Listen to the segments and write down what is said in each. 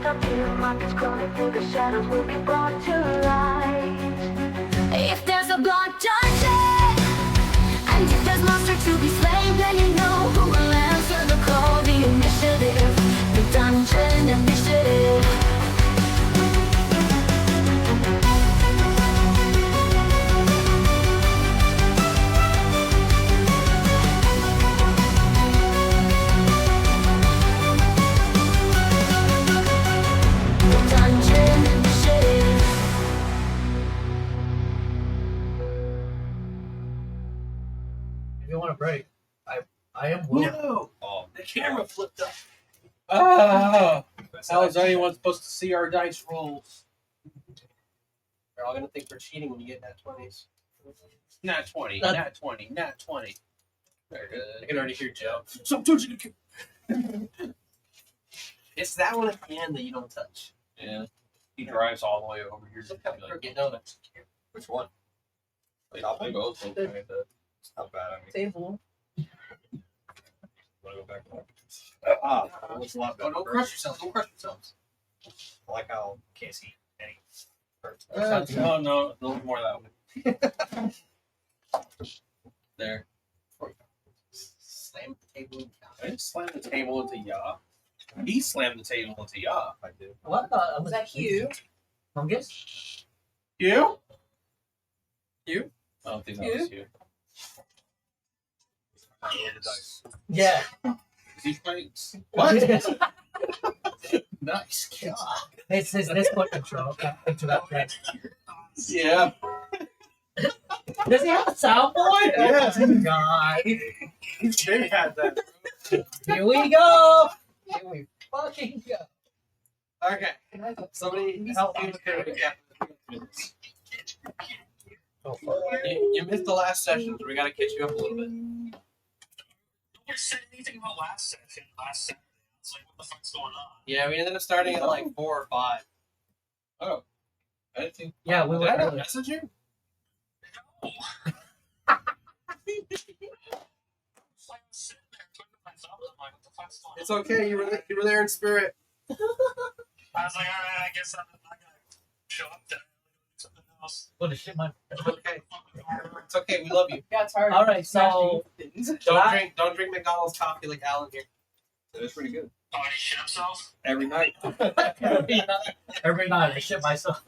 appear, monsters crawling through the shadows will be brought to light. If there's a blood dungeon, and if there's monster to be slain, then you know who will answer the call. The initiative, the dungeon initiative. If you want a break, I am willing. No! Oh, the camera flipped up. Oh, how is anyone supposed to see our dice rolls? They're all gonna think we're cheating when you get nat 20s. Nat 20, nat 20, nat 20. I can already hear Joe. So it's that one at the end that you don't touch. Yeah. He drives all the way over here. Look how you're getting donuts. Which one? Wait, I'll play both. It's not bad. I mean, Table. want to go back? That was a lot better. Don't crush yourselves. Don't crush yourselves. I like how can't see any. No, a little more that way. There. Slam the table. I didn't slam the table into ya. He slammed the table into ya. I did. What? Was that you? Fungus? You? You? I don't think that was you. The dice. Yeah. Is he playing? What? Nice. God. It's his Discord control into that thing. Yeah. Does he have a soundboard? Yeah. Oh, God. He's big had that. Here we go. Here we fucking go. Okay. Somebody help me with the recap. Oh, fuck. You missed the last session, so we gotta catch you up a little bit. Nobody said anything about last session. Last Saturday. It's like, what the fuck's going on? Yeah, we ended up starting at like 4 or 5. Oh. I didn't think. Yeah, we Did were I not early. message you? No. It's like I'm sitting there twiddling my thumbs. I'm like, what the fuck's going on? It's okay, you were there in spirit. I was like, alright, I guess I'm not gonna show up there. Something else. What the shit, man. It's okay. It's okay, we love you. Yeah, it's hard. All right, so Don't drink McDonald's coffee like Alan here. That's pretty good. Oh, and he shit himself? Every night. every night I shit myself.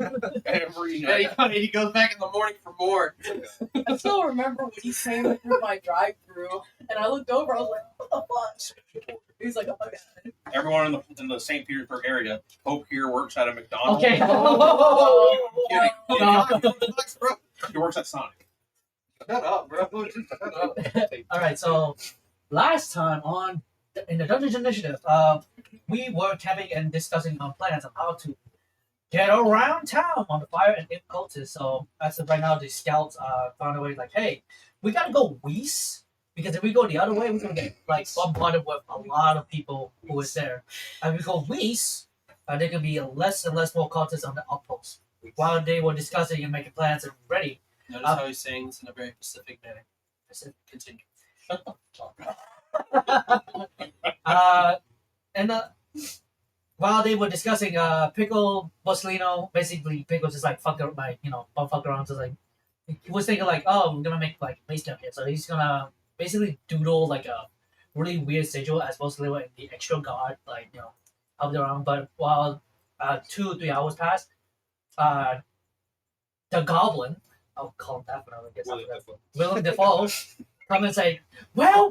Every And night. he goes back in the morning for more. I still remember when he came through my drive-through, and I looked over. I was like, "What the fuck?" He's like, "Oh my god." Everyone in the St. Petersburg area, Hope here works at a McDonald's. Okay. I'm kidding. No. Bro. He works at Sonic. Shut up, bro. Shut up. All right, so last time in the Dungeons Initiative, we were having and discussing plans on how to get around town on the fire and imp cultists. So as of right now, the scouts found a way like, hey, we gotta go west because if we go the other way, we're gonna get like bombarded with a lot of people who is there. And if we go west, there can be less and less more cultists on the outposts. While they were discussing and making plans and ready. Notice how he's saying this in a very specific manner. Continue. While they were discussing, Pickle Boslino, basically Pickle just like fuck around, so like he was thinking like, oh, we're gonna make like base camp here, so he's gonna basically doodle like a really weird sigil as Boslino and the extra guard helped around. But while 2 or 3 hours passed, the goblin, I'll call him that for now, I guess. Willem Dafoe come and say, well.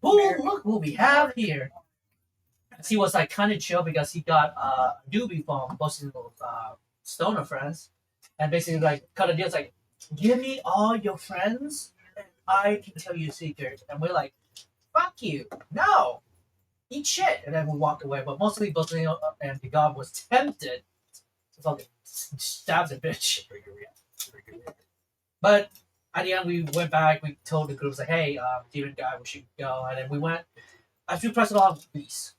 Oh, look what we have here. He was like kind of chill because he got a newbie from most of those stoner friends, and basically like cut a deal. It's like, give me all your friends, and I can tell you a secret. And we're like, fuck you, no, eat shit. And then we walked away. But mostly Boslino and the god was tempted to fucking stab the bitch. But at the end, we went back. We told the groups like, "Hey, demon guy, we should go." And then we went. As we pressed along with peace,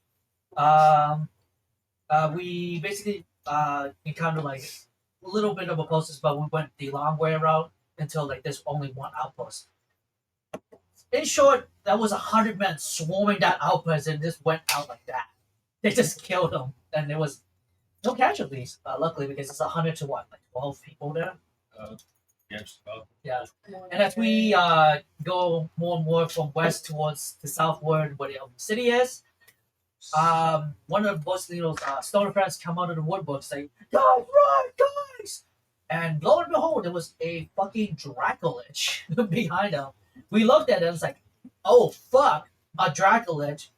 we basically encountered like a little bit of opposes, but we went the long way around until like there's only one outpost. In short, that was 100 men swarming that outpost, and just went out like that. They just killed him, and there was no casualties. Luckily, because it's 100 to what, like 12 people there. Yeah, just about. Yeah. And as we go more and more from west towards the southward, where the city is, one of those stoner friends come out of the woodwork saying, "Guys, run, guys!" And lo and behold, there was a fucking Dracolich behind them. We looked at it and was like, "Oh fuck, a Dracolich!"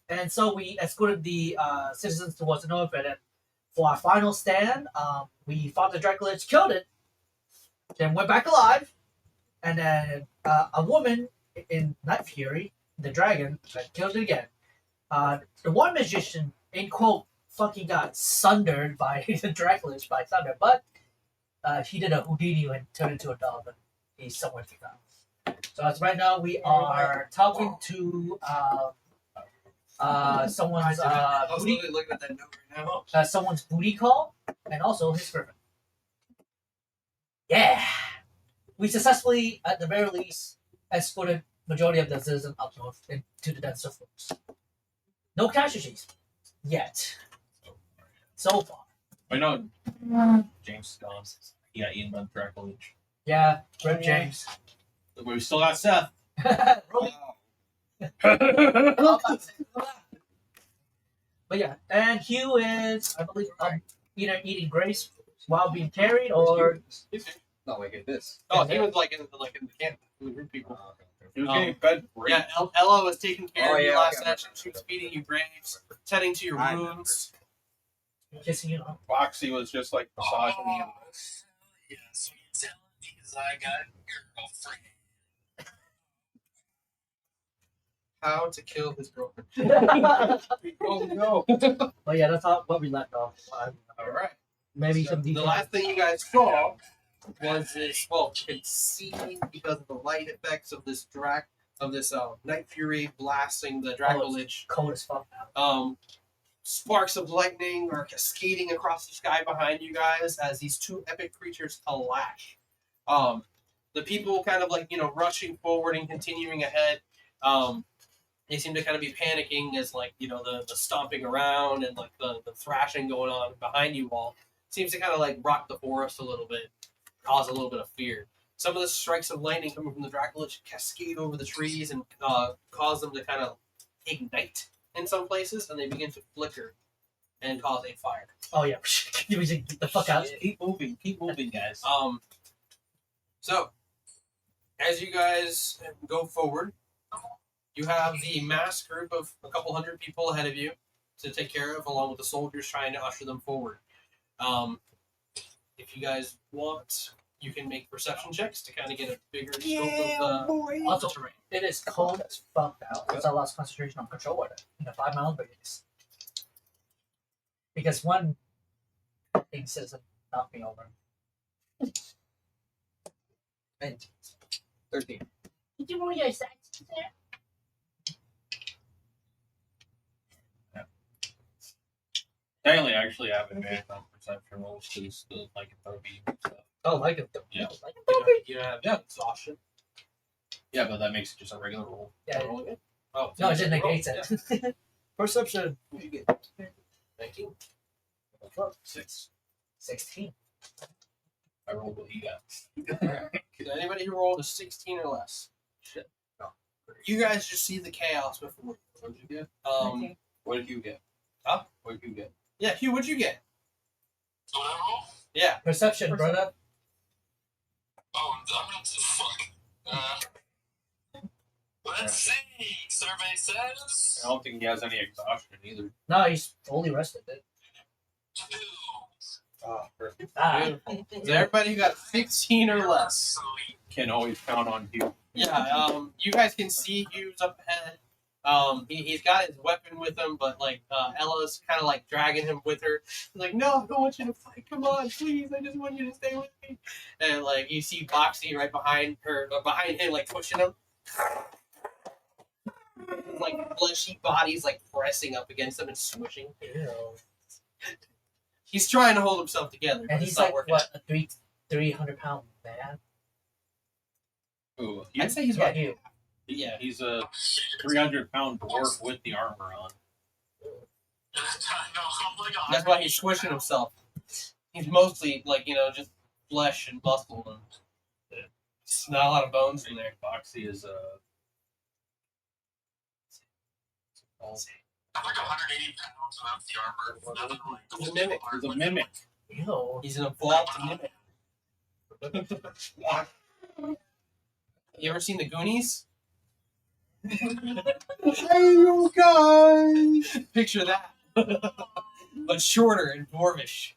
And so we escorted the citizens towards the north end. And for our final stand, we fought the Dracolich, killed it, then went back alive, and then a woman in Night Fury, the dragon, killed it again. The one magician, in quote, fucking got sundered by the Dracolich by thunder, but he did a Houdini and turned into a dog, and he's somewhere to be found. So as right now, we are talking to someone's I was booty, literally looking at that note right now. someone's booty call, and also his griffin. Yeah, we successfully, at the very least, escorted majority of the citizens up north into the denser forest. No casualties yet. So far. I know James is gone. He got eaten by the Dracolich. Yeah, Rip James. But we still got Seth. But yeah, and Hugh is, I believe, either eating grapes while being carried, or No, like at this. Oh, he was like in the camp with people. He was getting fed. Yeah, Ella was taking care Oh, of you yeah, last okay. session. She was feeding you grapes, tending to your I know. wounds. kissing you. Foxy was just like massaging me. Yeah, so you're telling me because I got a girlfriend. How to kill his girlfriend. Oh no! But yeah, that's what we left off. All right. Maybe So some the detail. last thing you guys saw was this. Well, you could see because of the light effects of this Night Fury blasting the Dracolich. Cold as fuck now. Sparks of lightning are cascading across the sky behind you guys as these two epic creatures clash. The people kind of rushing forward and continuing ahead. They seem to kind of be panicking as the stomping around and the thrashing going on behind you all seems to kind of rock the forest a little bit, cause a little bit of fear. Some of the strikes of lightning coming from the Dracolich cascade over the trees and cause them to kind of ignite in some places, and they begin to flicker and cause a fire. Oh yeah, you should get the fuck out. Keep moving, guys. So as you guys go forward, you have the mass group of a couple hundred people ahead of you to take care of, along with the soldiers trying to usher them forward. If you guys want, you can make perception checks to kind of get a bigger scope of the Also, terrain. it is cold as fuck now. Because I lost concentration on control with it in the 5 mile radius. Because one thing says it knocked me over. 13. Did you roll your sights there? Technically, I actually have advantage on perception rolls because the lycanthropy stuff. Oh, like it. Yeah. You don't have Yeah. exhaustion. Yeah, but that makes it just a regular roll. Yeah. Roll again. Oh, No, it didn't roll. negate it. Perception. What do you get? 19. 6. 16. I rolled what he got. Is anybody who rolled a 16 or less? Shit. No. You guys just see the chaos before you. What did you get? What did you get? Huh? What did you get? Yeah, Hugh, what'd you get? So what I roll? Yeah. Perception, brother. Oh, I'm not fuck. Let's see. Survey says I don't think he has any exhaustion either. No, he's fully rested. Dude. 2. Oh, perfect. Ah, So everybody who got 15 or less. Sweet. Can always count on you. Yeah, you guys can see Hugh's up ahead. He's got his weapon with him, but Ella's kind of dragging him with her. She's like, no, I don't want you to fight. Come on, please. I just want you to stay with me. And you see Boxy right behind her, behind him, pushing him. Fleshy bodies pressing up against him and swishing. ew. He's trying to hold himself together, but And it's he's not like, working. what, a 300-pound man? Ooh, I'd say he's Yeah, about you. yeah. he's a 300-pound dwarf with the armor on. I'm like That's why he's squishing himself. He's mostly like just flesh and muscle, and it's not a lot of bones in there. Foxy is I'm like 180 pounds without the armor. Nothing like He's a mimic. he's a mimic. Ew. He's an evolved mimic. You ever seen the Goonies? Hey, you guys! Picture that, but shorter and dwarvish.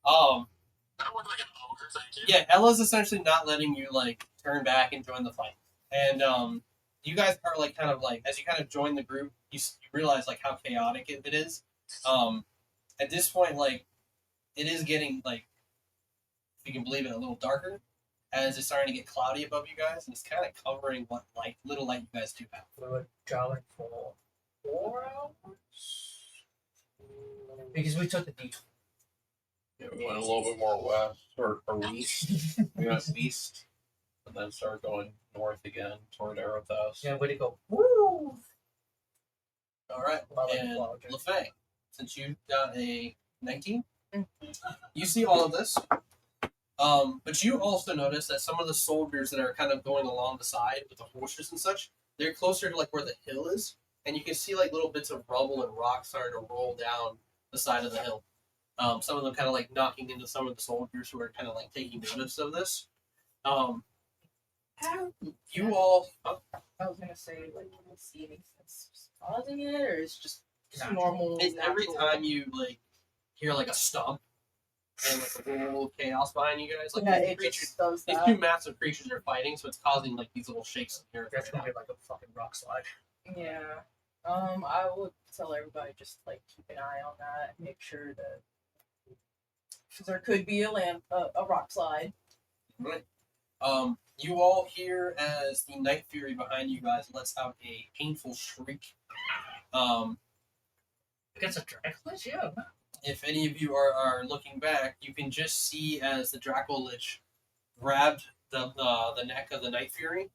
I look like an ogre, thank you. Yeah, Ella's essentially not letting you turn back and join the fight, and you guys are kind of as you kind of join the group, you realize how chaotic it is. At this point, it is getting if you can believe it, a little darker, as it's starting to get cloudy above you guys, and it's kind of covering what little light you guys do have. We were traveling for 4 hours because we took the detour. Yeah, we went a little bit more west or east. We went east and then started going north again toward Aerothos. Yeah, way to go! Woo! All right, Well, like, and well, LaFay, since you got a 19, you see all of this. But you also notice that some of the soldiers that are kind of going along the side with the horses and such, they're closer to where the hill is, and you can see little bits of rubble and rocks starting to roll down the side of the hill. Some of them kind of knocking into some of the soldiers who are kind of taking notice of this. You all, I was gonna say, can you see anything that's causing it, or it's just normal? every natural- time you hear a stomp and a little chaos behind you guys, yeah, these it creatures, just does these that. two massive creatures are fighting, so it's causing these little shakes in here. That's gonna be like a fucking rock slide. Yeah. I would tell everybody just keep an eye on that, make sure that because there could be a rock slide. Right. You all hear as the Night Fury behind you guys lets out a painful shriek. Against a Dracolich, yeah. If any of you are looking back, you can just see as the Dracolich grabbed the neck of the Night Fury,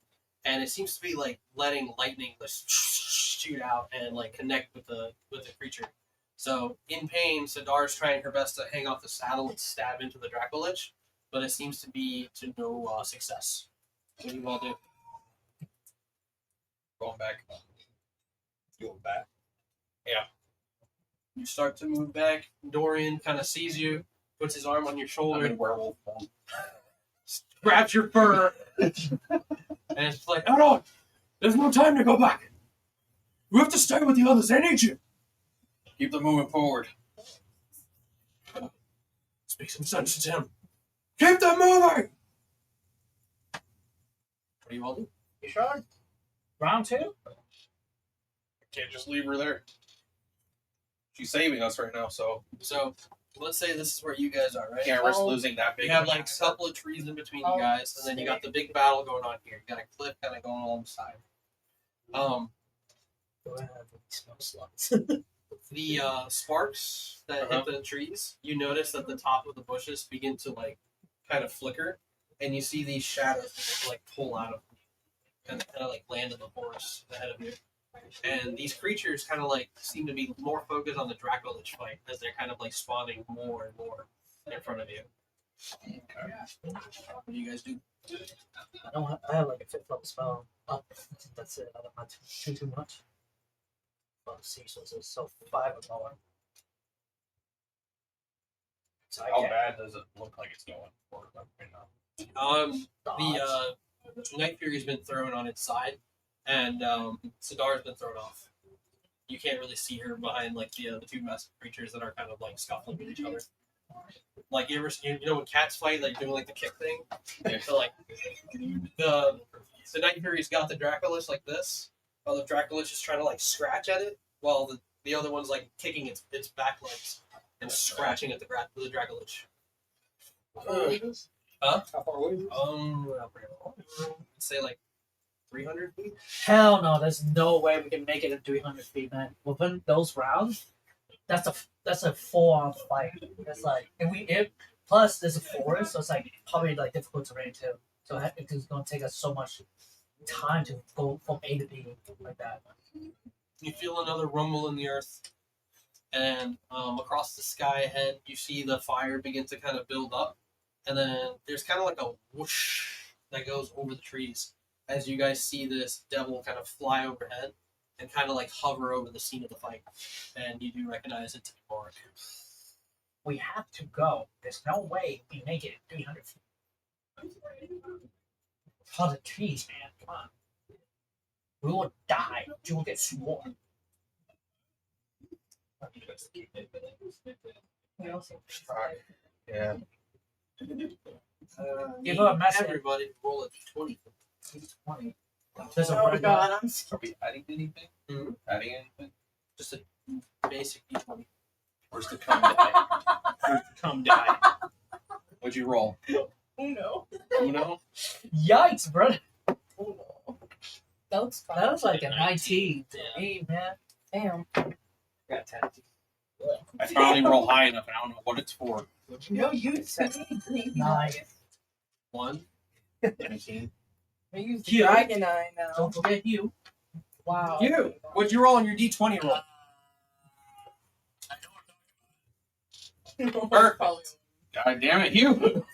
and it seems to be letting lightning shoot out and connect with the creature. So in pain, Sidar's trying her best to hang off the saddle and stab into the Dracolich, but it seems to be to no success. What do you all do? Going back. Going back. You start to move back. Dorian kind of sees you, puts his arm on your I'm shoulder, in werewolf form. grabs your fur, and it's hold on! There's no time to go back! We have to stay with the others, they need you! Keep them moving forward. Speak some sense to him. Keep them moving! What do you all do? You sure? Round 2? Can't just leave her there. She's saving us right now, so So, let's say this is where you guys are, right? can't risk Oh. losing that big. You have of a- a couple of trees in between Oh, you guys, and then you got the big battle going on here. You got a cliff kind of going along the side. Go ahead, smell sluts. The sparks that hit the trees, you notice that the top of the bushes begin to kind of flicker, and you see these shadows that pull out of them and kind of land in the forest ahead of you. And these creatures kind of seem to be more focused on the Dracolich fight as they're kind of spawning more and more in front of you. What do you guys do? I have a 5th level spell up. That's it. I don't have too much. Well, see, so 5 or lower. So I How can't. bad does it look like it's going forward right now? The Night Fury's been thrown on its side, and Sidar's been thrown off. You can't really see her behind the two massive creatures that are kind of scuffling with each other. You ever when cats fight, doing the kick thing? So the Night Fury's got the Dracolich like this, while the Dracolich is trying to scratch at it, while the other one's kicking its back legs and scratching at the Dracolich. How far away is this? Huh? How far away is this? Say 300 feet. Hell no, there's no way we can make it in 300 feet, man. Within those rounds, that's a full-on fight. It's plus there's a forest, so it's probably difficult terrain too. So it's gonna take us so much time to go from A to B like that. You feel another rumble in the earth. and across the sky ahead, you see the fire begin to kind of build up, and then there's kind of like a whoosh that goes over the trees as you guys see this devil kind of fly overhead and kind of like hover over the scene of the fight, and you do recognize it to be Mark. We have to go. There's no way we make it 300 feet. For the trees, man. Come on. We will die. You will get swarmed. Yeah. Give her a message. Everybody roll a d20. 20. There's a Oh red god, one. I'm scared. Are we adding anything? Mhm. Adding anything? Just a basic d20. Where's the cum die? Where's the cum die? What'd you roll? Oh no. Uno? Yikes, bro. Oh no. That looks fun. That was like a 19 to me, man. Damn. Got 10. I finally roll high enough, and I don't know what it's for. No, you said 9. 1. 19. I use the Cute. dragon eye now. Don't forget you. Wow. You. What'd you roll on your d20 roll? Perfect. God damn it, Hugh!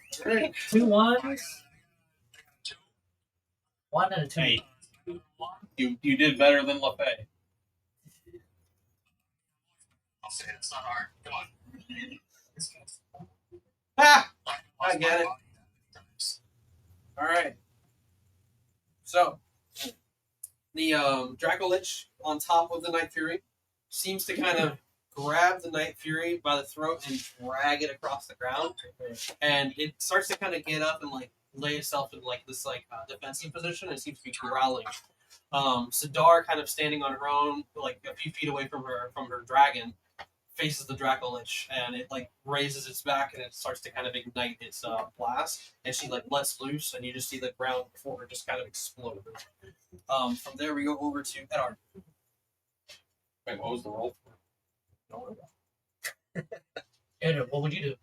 2 ones. 1 and a 2. Hey, you did better than LaFay. I'll say it's not hard. Come on. Ah! I get it. All right. So, the Dracolich on top of the Night Fury seems to kind of grab the Night Fury by the throat and drag it across the ground, and it starts to kind of get up and like lay itself in like this defensive position. And it seems to be growling. Sidar, kind of standing on her own, like a few feet away from her dragon, faces the Dracolich, and it like raises its back and it starts to kind of ignite its blast, and she like lets loose, and you just see the ground before her just kind of explode. From there we go over to Edard. Wait, what was the roll for? Edward, what would you do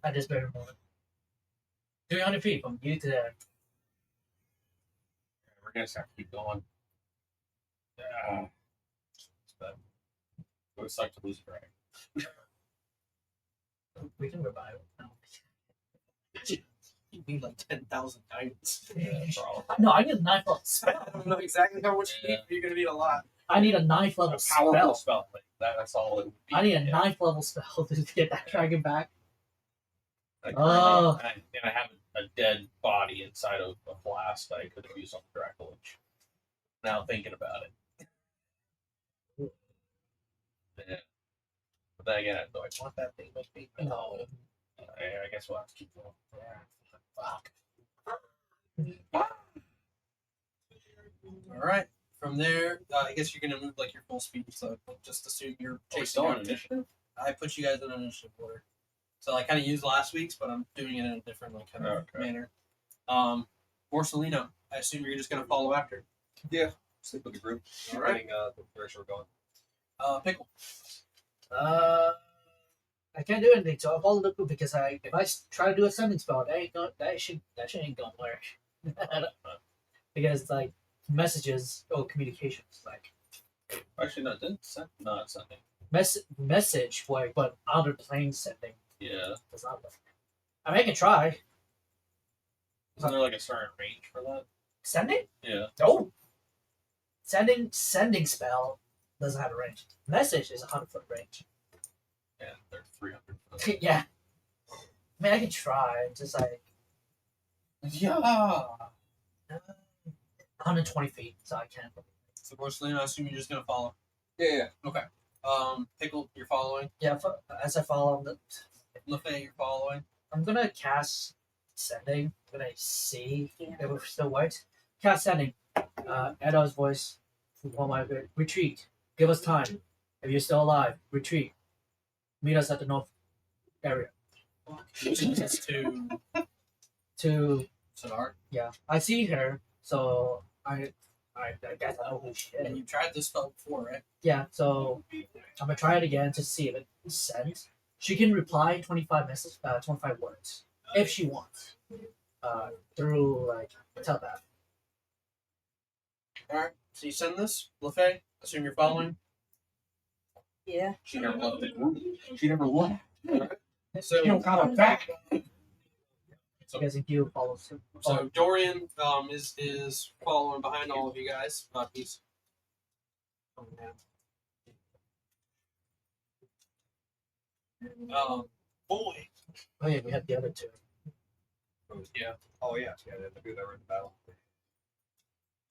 at this very moment? 300 feet from you to there. We're gonna have to keep going. It's bad. It would suck to lose a dragon. We can revive it. No. You need like 10,000 diamonds. Yeah, probably. No, I need a 9th level I spell. don't know exactly how much you need, Yeah. but you're gonna need a lot. I need a 9th level A powerful spell. spell. Like that's all it would be. I need a Yeah. 9th level spell to get that dragon back. Like, Oh. and I have a dead body inside of a flask that I could have used on the Dracolich. Now thinking about it. Yeah. But then again, do I want that thing with me? No. I guess we'll have to keep going. Fuck. All right. From there, I guess you're gonna move like your full speed. So just assume you're Are we chasing still on after- initiative? I put you guys in initiative order. So I kind of used last week's, but I'm doing it in a different like kind of Okay. manner. Borsalino, I assume you're just gonna follow after. Stick with the group. All right. Heading, the direction we're going. Pickle. I can't do anything, so I'll follow the group because if I try to do a sending spell, that shit ain't gonna work. Because like messages or communications, like Actually, no, didn't send. Not sending. message work, but other plane sending Yeah. does not work. I mean, I can try Isn't there like a certain range for that? sending. Yeah. No, sending spell doesn't have a range. Message is 100-foot range. Yeah, they're 300. Yeah, I mean, I can try. Just like Yeah. 120 feet, so I can't. So Borsalino, I assume you're just gonna follow. Yeah. Pickle, you're following. Yeah, as I follow them, Lafay, you're following. I'm gonna cast sending. I'm gonna see if it still works. Cast sending. Edo's voice. Retreat. Give us time. If you're still alive, retreat. Meet us at the north area. Just To Sidar. yeah, I see her, so I guess I know who she And is. you tried this spell before, right? Yeah, so I'm gonna try it again to see if it sends. She can reply 25 words if she wants. Through like telepath. All right. So you send this, Lafay. Assume you're following. Yeah. She never left the group. She never left. So, She don't got her back. So guys, if you follow suit. so Dorian is following behind all of you guys. He's boy. Oh yeah, we have the other two. Yeah. Oh yeah, yeah, they do that in battle.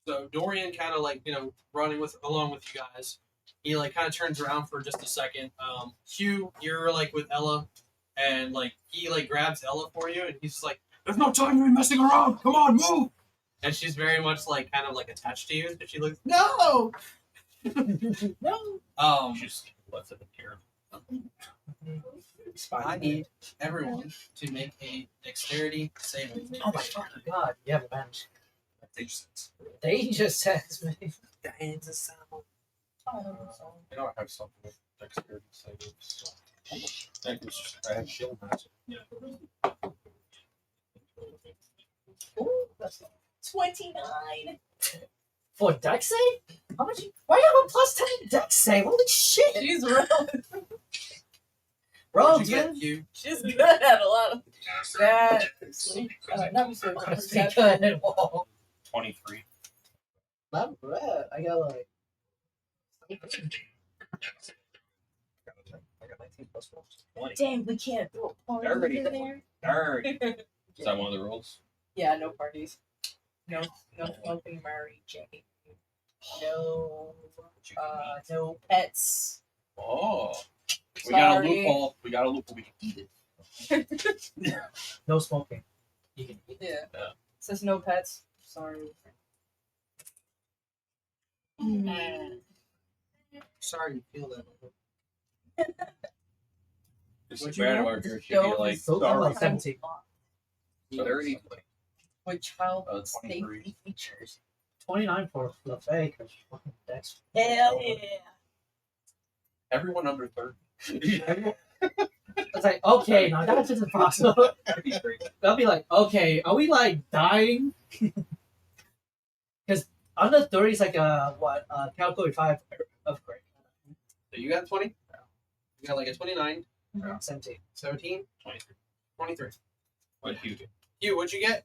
So Dorian kind of like running along with you guys. He like kind of turns around for just a second. Hugh, you're like with Ella, and like he like grabs Ella for you, and he's just like, "There's no time to be messing around. Come on, move!" And she's very much like kind of like attached to you. And she looks, "No, no." Just left it here. I need everyone to make a dexterity saving throw. Oh my fucking god, you have a bench. Dangerous. Danger says me. Dangerous. You know, I have something with dexterity savings. I have shield master. Ooh, that's 29. For dex save? How much? Why you have a plus 10 dex save? Holy shit! She's real. What'd Rogues, you get, man. Hugh? She's good at a lot of that. Not so That's pretty good. Whoa. 23. Not bad. I got like. I got 19 plus 1. 20. Dang, we can't throw a party Dirty. over there. Dirty. Is that one of the rules? Yeah, no parties. No smoking, Mary Jane. No, no pets. Oh. We got a Sorry. loophole. We got a loophole. We can eat it. No smoking. You can eat. Yeah. Yeah. Says no pets. Sorry. Sorry you feel that. Just What'd a you random know? over here. She'd be Don't like, So I'm like 17. 30. With child 23. safety features. 29 for the fake. Fucking dex. Hell yeah. everyone under 30. It's like, okay, now that's just impossible. That'd be great. They'll be like, okay, are we like dying? Because under 30 is like category 5 upgrade. So you got 20? You got like a 29, 17. 17, 23. 23. What do you do? Hugh, what'd you get?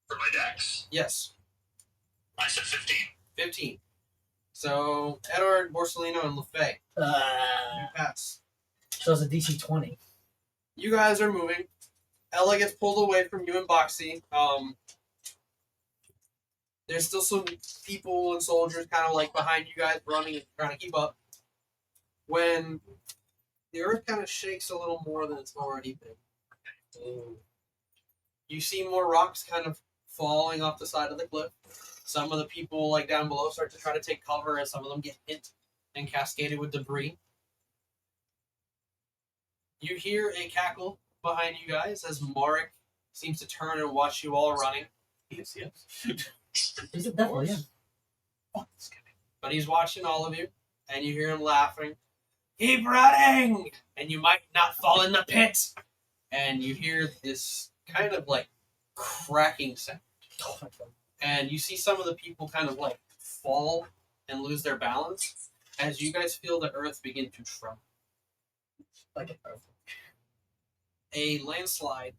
For my dex, Yes, I said 15. 15. So Edward, Borsellino, and LaFay, you pass. So it's a DC 20. You guys are moving. Ella gets pulled away from you and Boxy. There's still some people and soldiers kind of like behind you guys running and trying to keep up. When the earth kind of shakes a little more than it's already been. You see more rocks kind of falling off the side of the cliff. Some of the people like down below start to try to take cover as some of them get hit and cascaded with debris. You hear a cackle behind you guys as Marek seems to turn and watch you all running. Yes. He's a devil, yeah. But he's watching all of you, and you hear him laughing. Keep running! And you might not fall in the pit! And you hear this kind of like cracking sound. And you see some of the people kind of like fall and lose their balance as you guys feel the earth begin to tremble. Like an earth. A landslide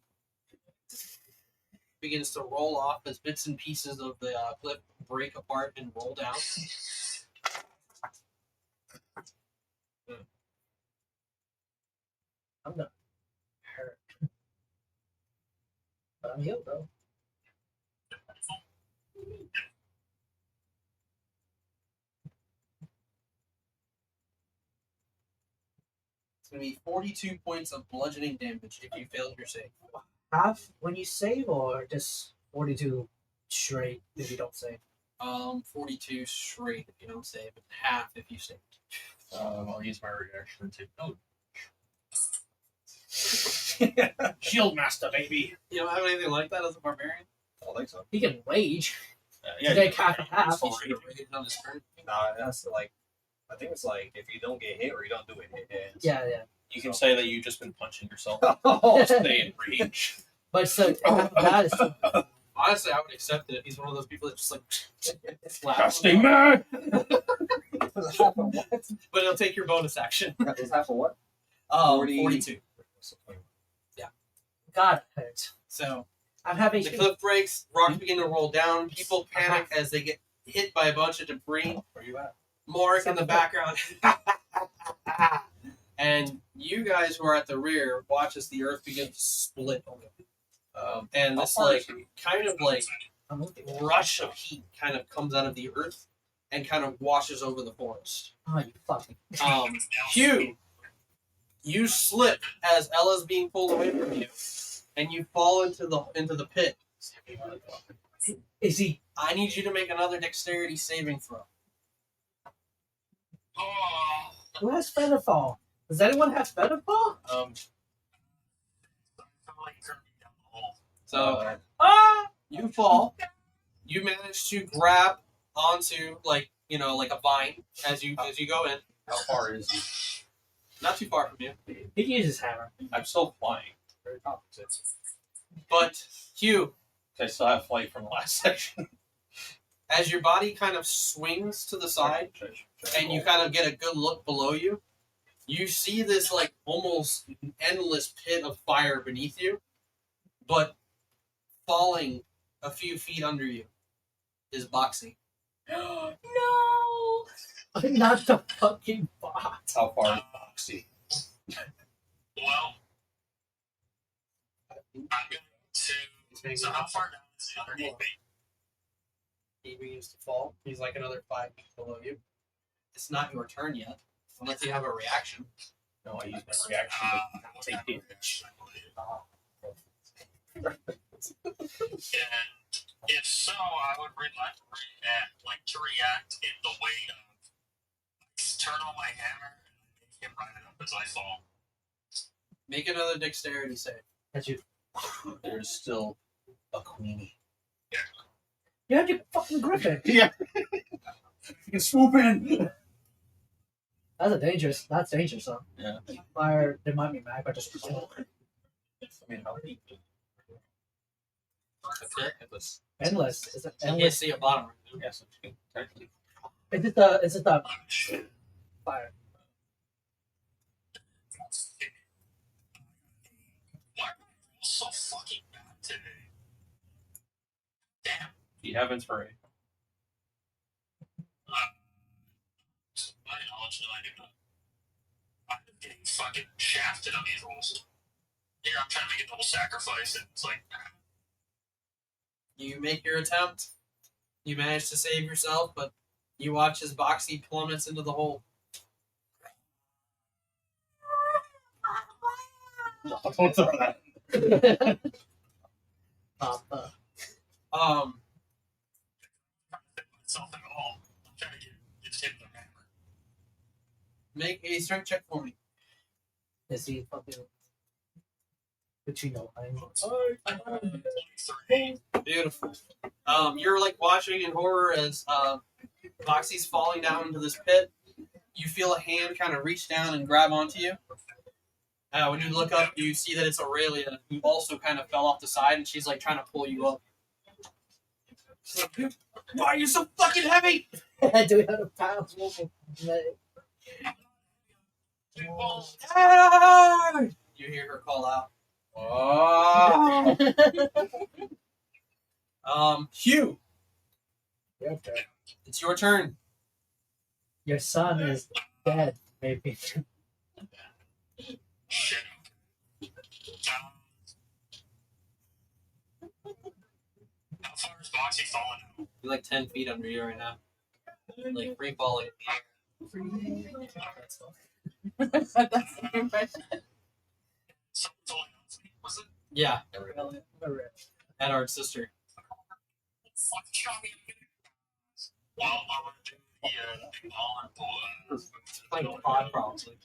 begins to roll off as bits and pieces of the cliff break apart and roll down. I'm not hurt. But I'm healed, though. It's going to be 42 points of bludgeoning damage if you failed your save. Half when you save, or just 42 straight if you don't save? 42 straight if you don't save, and half if you save. I'll use my reaction to. Oh. Shield Master, baby. You don't have anything like that as a barbarian? I don't think so. He can rage. Yeah, Take half and half. He's gonna rage on his turn. Nah, that's like, I think it's like if you don't get hit or you don't do it, it ends. Yeah, yeah. you can say that you've just been punching yourself. Oh, Stay in rage. But so half of that is Honestly, I would accept it if he's one of those people that just like slap. Disgusting man. But it'll take your bonus action. That was half of what? 42. God, it hurts. So I'm having. the cliff breaks, rocks begin to roll down. People panic as they get hit by a bunch of debris. Where you at? Mark in the background. And you guys who are at the rear watch as the earth begins to split. And this like kind of like rush of heat kind of comes out of the earth and kind of washes over the forest. Oh, you fucking. Hugh, you slip as Ella's being pulled away from you, and you fall into the pit. Is he? I need you to make another dexterity saving throw. Oh, Who has Featherfall? Does anyone have Featherfall? I feel like you're gonna be down the hole. So Ah! you fall. You manage to grab onto like a vine as you go in. How far is he? Not too far from you. He uses hammer. I'm still flying. Very opposite. But Hugh, I still have flight from the last section. as your body kind of swings to the side and you kind of get a good look below you, you see this like almost endless pit of fire beneath you, but falling a few feet under you is Boxy. No! Not the fucking box. How far is Boxy? Well, I'm going to. So how far down is the underneath me? He begins to fall. He's like another 5 feet below you. It's not your turn yet, unless you have a reaction. No, I use my reaction to take damage. And if so, I would react in the way of turn on my hammer and make him ride it up as I fall. Make another dexterity save. As you. There's still a queenie. You have your fucking griffin. Yeah. You can swoop in. That's dangerous, huh? Yeah. Fire, there might be mag, but just. I mean, how deep? Endless. Is it You can't endless? see a bottom. Yes, I'm technically. Is it the fire? Why am I so fucking bad today? Damn. Do you have inspiration? My knowledge, no, I do not. I'm getting fucking shafted on these rolls. Here, I'm trying to make a double sacrifice, and it's like, You make your attempt. You manage to save yourself, but you watch as Boxy plummets into the hole. Don't throw that. Papa. myself at all. I'm trying to get hit with a hammer. Make a strength check for me. Is he fucking? But you know, I'm. 23. Beautiful. You're like watching in horror as Boxy's falling down into this pit. You feel a hand kind of reach down and grab onto you. When you look up, you see that it's Aurelia, who also kind of fell off the side, and she's like trying to pull you up. She's like, why are you so fucking heavy? Do we have a pound? Hey! You hear her call out. Hugh, it's your turn. Your son is dead, maybe. Shit. How far is Boxy falling now? You're like 10 feet under you right now. Like free falling in the air. That's the impression. Someone's holding on to me, was it? Yeah, Edard's sister. Fuck, shot me. Well, I want to do the Holland pull. Like pod probably.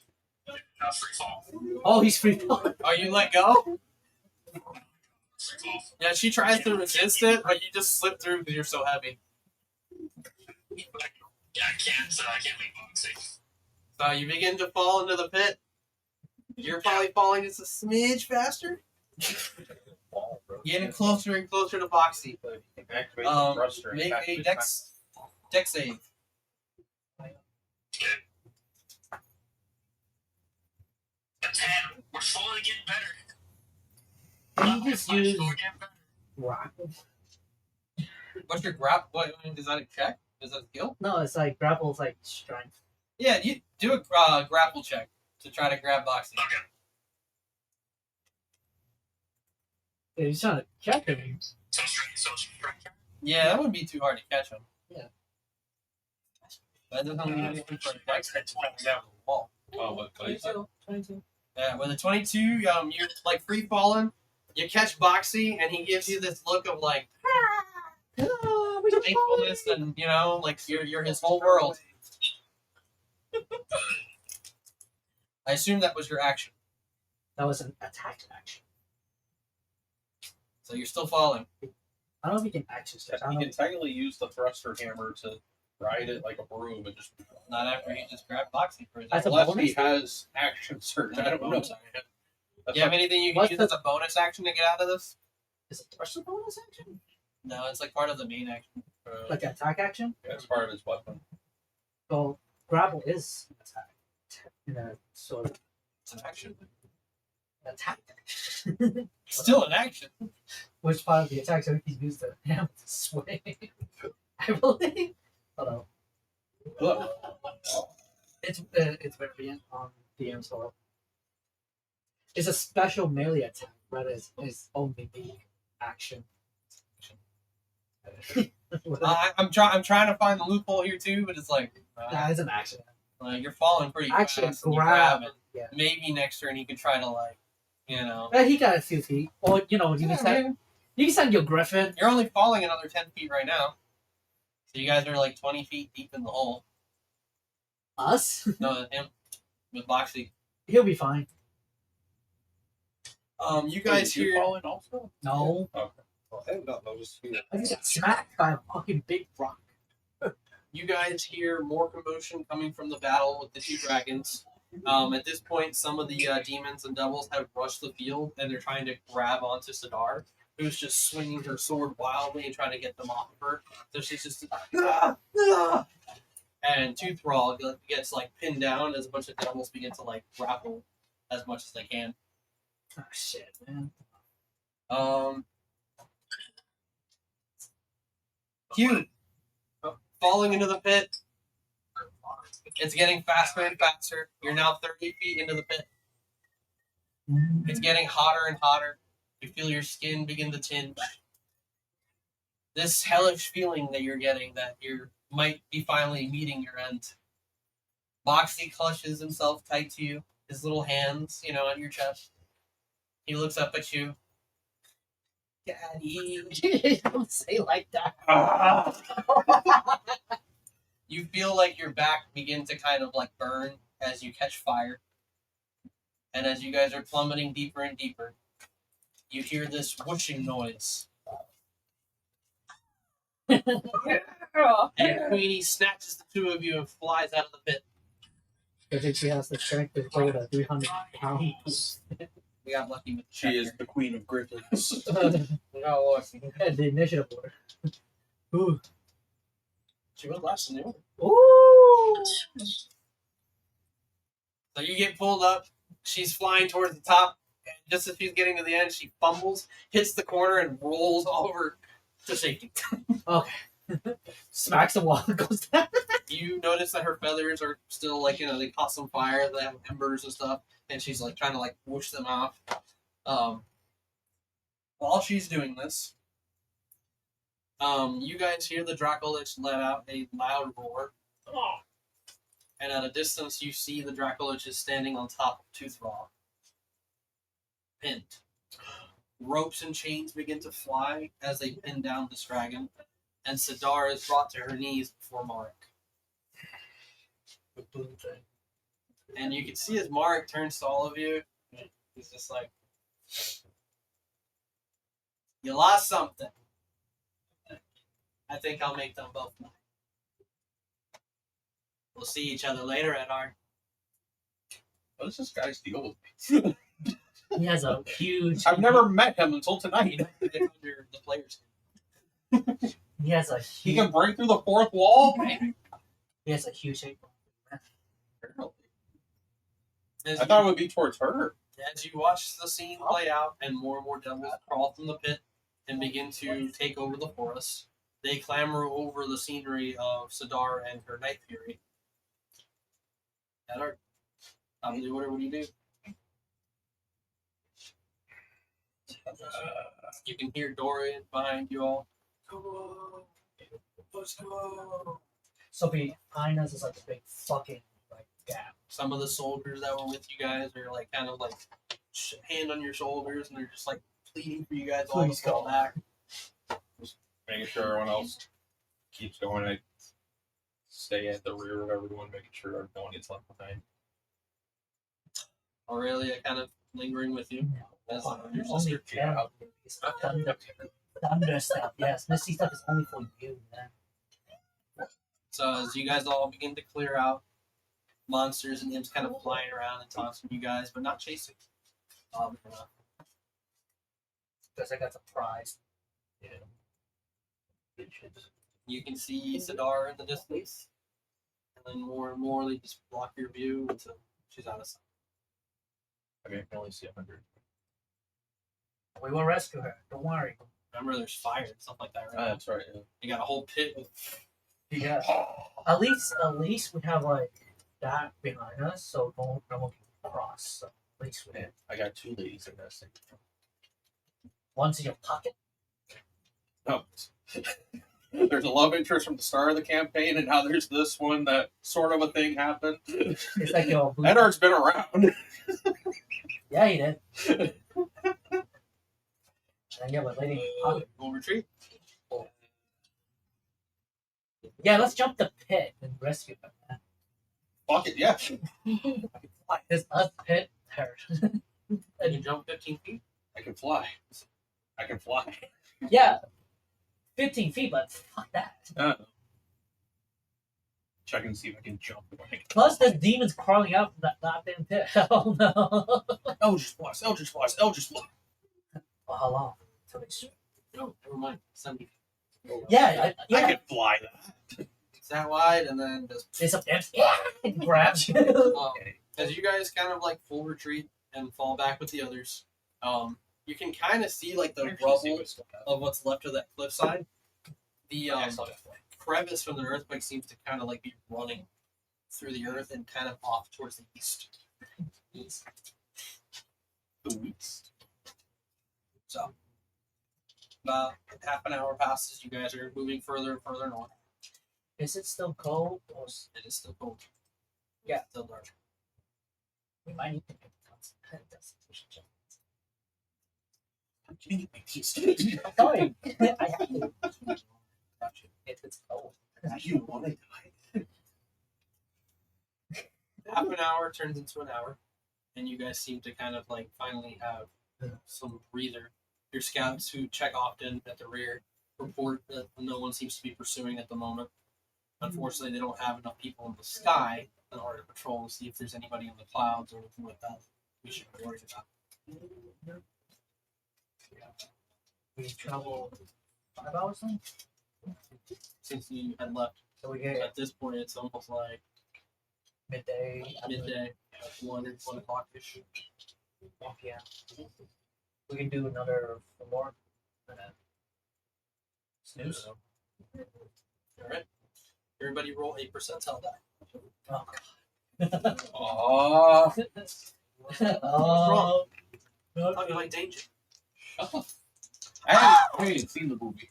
Free fall. Oh, he's free falling. Oh, you let go? Free fall. Yeah, she tries to resist it, but you just slip through because you're so heavy. Yeah, I can't make Boxy. So you begin to fall into the pit. You're probably falling just a smidge faster. fall, bro. Getting closer and closer to Boxy. But you can activate the thruster and Make attack a two dex save. A 10. We're slowly getting better. Can you just use Slowly getting better. grapple? What's your grab? What is that a check? Is that a skill? No, it's like grapple's like strength. Yeah, you do a grapple check to try to grab Boxy. Okay. Yeah, he's trying to check him. So strength. Yeah, that wouldn't be too hard to catch him. Yeah. That doesn't mean anything for a dex check to track him down the wall. Oh, what? 22. 22. Yeah, with a 22, you're like free falling. You catch Boxy, and he gives you this look of like thankfulness, and like you're his whole world. I assume that was your action, That was an attack action. so you're still falling. I don't know if he can action step. I You don't can know. technically use the thruster hammer to ride it like a broom and just. Not after he just grabbed Boxy for his That's a action. Unless he bonus? has action surge. I That's a don't know. bonus action. That's You have like- anything you can What's use the- as a bonus action to get out of this? Is it thrust a bonus action? No, it's like part of the main action. Like an attack action? It's part of his weapon. So grapple is an attack. In a sort of It's an action. attack action. Still an action. Which part of the attack so he can use the hammer to swing? I believe. Hold on. It's variant on DM's Hall. It's a special melee attack, rather it's only the action. I'm trying to find the loophole here too, but it's like Nah, it's an action. you're falling pretty Action fast. And you grab. grab it. Yeah. Maybe next turn you can try to He got a few feet. Or you can send your griffin. You're only falling another 10 feet right now. So you guys are like 20 feet deep in the hole. Us? No, him with Boxy. He'll be fine. You guys you hear falling also? No. Okay. Well, I have not noticed you. I just got smacked by a fucking big rock. you guys hear more commotion coming from the battle with the two dragons. At this point, some of the demons and devils have rushed the field, and they're trying to grab onto Sidar, who's just swinging her sword wildly and trying to get them off of her. So she's just and Tooth Raw gets like pinned down as a bunch of devils begin to like grapple as much as they can. Oh shit, man. Hugh, falling into the pit. It's getting faster and faster. You're now 30 feet into the pit. It's getting hotter and hotter. You feel your skin begin to tinge. This hellish feeling that you're getting that you might be finally meeting your end. Boxy clutches himself tight to you, his little hands, on your chest. He looks up at you. Daddy. Don't say like that. You feel like your back begin to kind of like burn as you catch fire. And as you guys are plummeting deeper and deeper, you hear this whooshing noise. And Queenie snatches the two of you and flies out of the pit. I think she has the strength to hold a 300 pounds. We got lucky with the She is the queen of griffins. We got lucky. The initiative order. Ooh. She was last in the order. Ooh. So you get pulled up. She's flying towards the top. And just as she's getting to the end, she fumbles, hits the corner, and rolls over to safety. Okay. Smacks the wall and goes down. You notice that her feathers are still like, they caught some fire, they have embers and stuff, and she's like trying to like whoosh them off. While she's doing this, you guys hear the Dracolich let out a loud roar. And at a distance, you see the Dracolich is standing on top of Toothraw. Pinned. Ropes and chains begin to fly as they pin down this dragon, and Sidar is brought to her knees before Marek. And you can see as Marek turns to all of you, he's just like, you lost something. I think I'll make them both mine. We'll see each other later, Edard. What is this guy's deal with me? He has a huge. I've never met him until tonight. Under the players. He has a He huge. can break through the fourth wall. He has a huge apron. As I thought it would be towards her. As you watch the scene play out and more devils crawl from the pit and begin to take over the forest, they clamber over the scenery of Sidar and her Night Fury. Eddard, top of the order, what do you do? You can hear Dorian behind you all. Go, let's go. So behind us is like a big fucking like gap. Some of the soldiers that were with you guys are like kind of like hand on your shoulders and they're just like pleading for you guys all to fall back. Making sure everyone else keeps going. I stay at the rear of everyone, making sure no one gets left behind. Aurelia kind of lingering with you. As your Only sister. care is thunder stuff. Yes, Misty stuff is only for you, man. So as you guys all begin to clear out, monsters and imps kind of flying around and tossing you guys, but not chasing. Because I got the prize. Yeah. You can see Sidar in the distance, and then more and more they just block your view until she's out of sight. I mean, I can only see 100. We will rescue her. Don't worry. Remember, there's fire and stuff like that, right? That's right. Yeah. You got a whole pit with. Yeah. At least we have like that behind us, so no one can cross. So at least we Man, I got 2 ladies in this thing. one's in your pocket. No. There's a love interest from the start of the campaign, and now there's this one that sort of a thing happened. It's like your Eddard's been around. Yeah, he did. And yeah, but lady in your pocket. We'll retreat. Yeah, let's jump the pit and rescue her. Man. Fuck it, yeah. It's us pit her. You can jump 15 feet. I can fly. I can fly. Yeah, 15 feet, but fuck that. Checking to see if I can jump. Plus, there's demons crawling out from that goddamn pit. Oh no. Eldritch Blast, Eldritch Blast, Eldritch Blast. Well, how long? Till they shoot. No, never mind. 70 feet. Yeah, I yeah. can fly that. It's that wide, and then just It's up there. Yeah, it grabs you. as you guys kind of like full retreat and fall back with the others, you can kind of see like the rubble of what's left of that cliffside. The crevice from the earthquake seems to kind of like be running through the earth and kind of off towards the east. The East. So about half an hour passes. You guys are moving further and further north. Is it still cold? Or It is still cold. Yeah. It's still dark. we might need to get constitution check. Sorry, I have to. If it's cold. You want to die? Half an hour turns into an hour, and you guys seem to kind of like finally have some breather. Your scouts who check often at the rear report that no one seems to be pursuing at the moment. Unfortunately, they don't have enough people in the sky in order to patrol and see if there's anybody in the clouds or anything like that we should be worried about. We travel 5 hours then? Since you had left, So we get at this point, it's almost like midday. midday, 1 o'clock-ish. 1 p.m. We can do another 4 and then snooze. All right. Everybody roll a percentile die. Oh, Oh, oh. Oh, you like danger? I haven't seen the movie.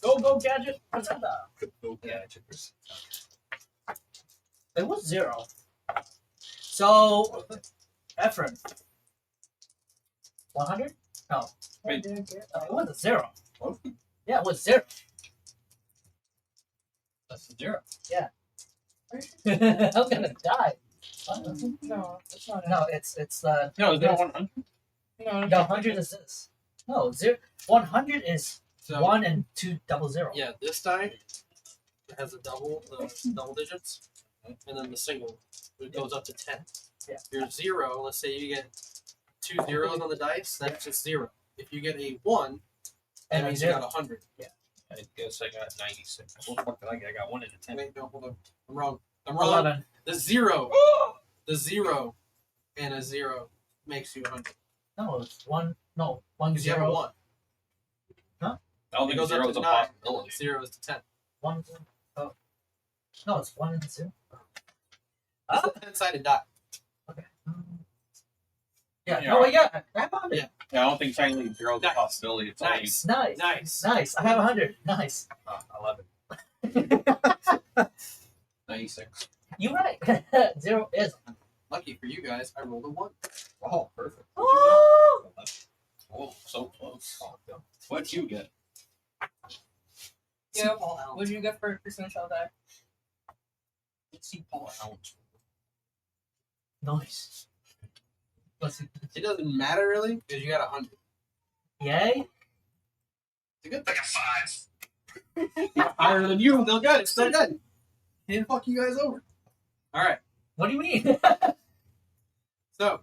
Go, gadget. Go gadget. It was 0. So, Ephraim. 100? No. Wait. It was a 0. Yeah, it was 0. That's the 0. I'm gonna die. No, it's not. No, it's No, is that 100? No, the 100 is this. No, 100 is So 1 and 2 double 0. yeah, this die has a double, the double digits, and then the single, it goes up to 10. Yeah. Your 0, let's say you get 2 zeros on the dice, that's just 0. If you get a 1, that And a means you zero. got 100. I guess I got 96. What the fuck did I get? I got 1 in a 10. Wait, no, hold on. I'm wrong. I'm wrong. 11. The 0. The 0 and a 0 makes you 100. No, it's 1. No, 1 Because you have a 0. 1. I don't It think goes up 0 is to a 9. possibility. 0 is to 10. 1. Oh. No, it's 1 and 0. It's a 10-sided die. Okay. Yeah. Yeah. No, wait, yeah. I found it. Yeah. Yeah, I don't think technically 0 is a Nice. possibility. It's only Nice. Nice. Nice. Nice. I have 100. Nice. 11. 96. You're right. 0 is. Lucky for you guys, I rolled a 1. Oh, perfect. Oh! Oh, so close. What'd you get? Yeah. What did you get for a percentile die? Let's see Paul Allen's. Nice. Let's see. It doesn't matter really because you got 100. Yay? It's a good I thing. got 5. Higher than you. Still good. It's still good. He didn't fuck you guys over. All right. What do you mean? So,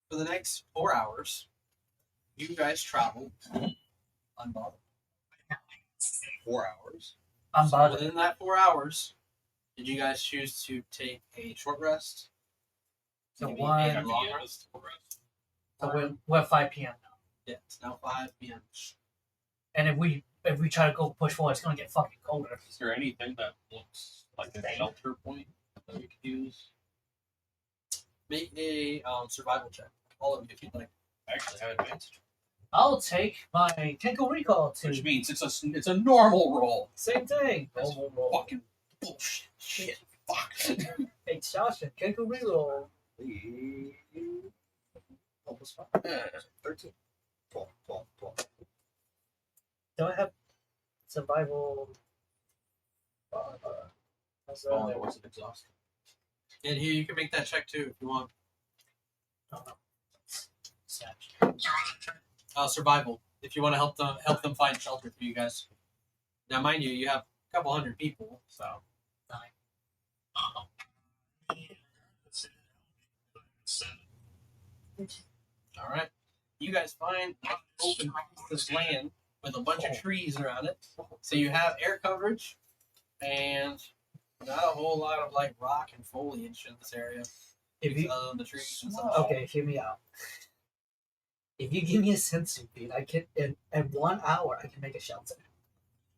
for the next 4 hours, you guys travel unbothered. 4 hours. I'm So bothered. within that 4 hours, did you guys choose to take a short rest? So Maybe one- a long rest? So we're at 5 p.m. now. Yeah, it's now 5 p.m. And if we try to go push forward, it's gonna get fucking colder. Is there anything that looks like a shelter point that we could use? Make a survival check. All of you, if you'd like. I actually have advantage. I'll take my Tenko Recall to Which means it's a normal roll. same thing. That's Normal roll. fucking bullshit. Shit. Fuck. Hey, Josh, Tenko Reroll. Almost 13. 12. Do I have survival? As Oh, it wasn't exhausted. And here, you can make that check too if you want. Snatch. Survival. If you want to help them find shelter for you guys. Now, mind you have a couple hundred people, so. All right. You guys find open this land with a bunch of trees around it, so you have air coverage, and not a whole lot of like rock and foliage in this area. If you Other than the trees and stuff. okay, hear me out. If you give me a sensu bead, I can in 1 hour I can make a shelter.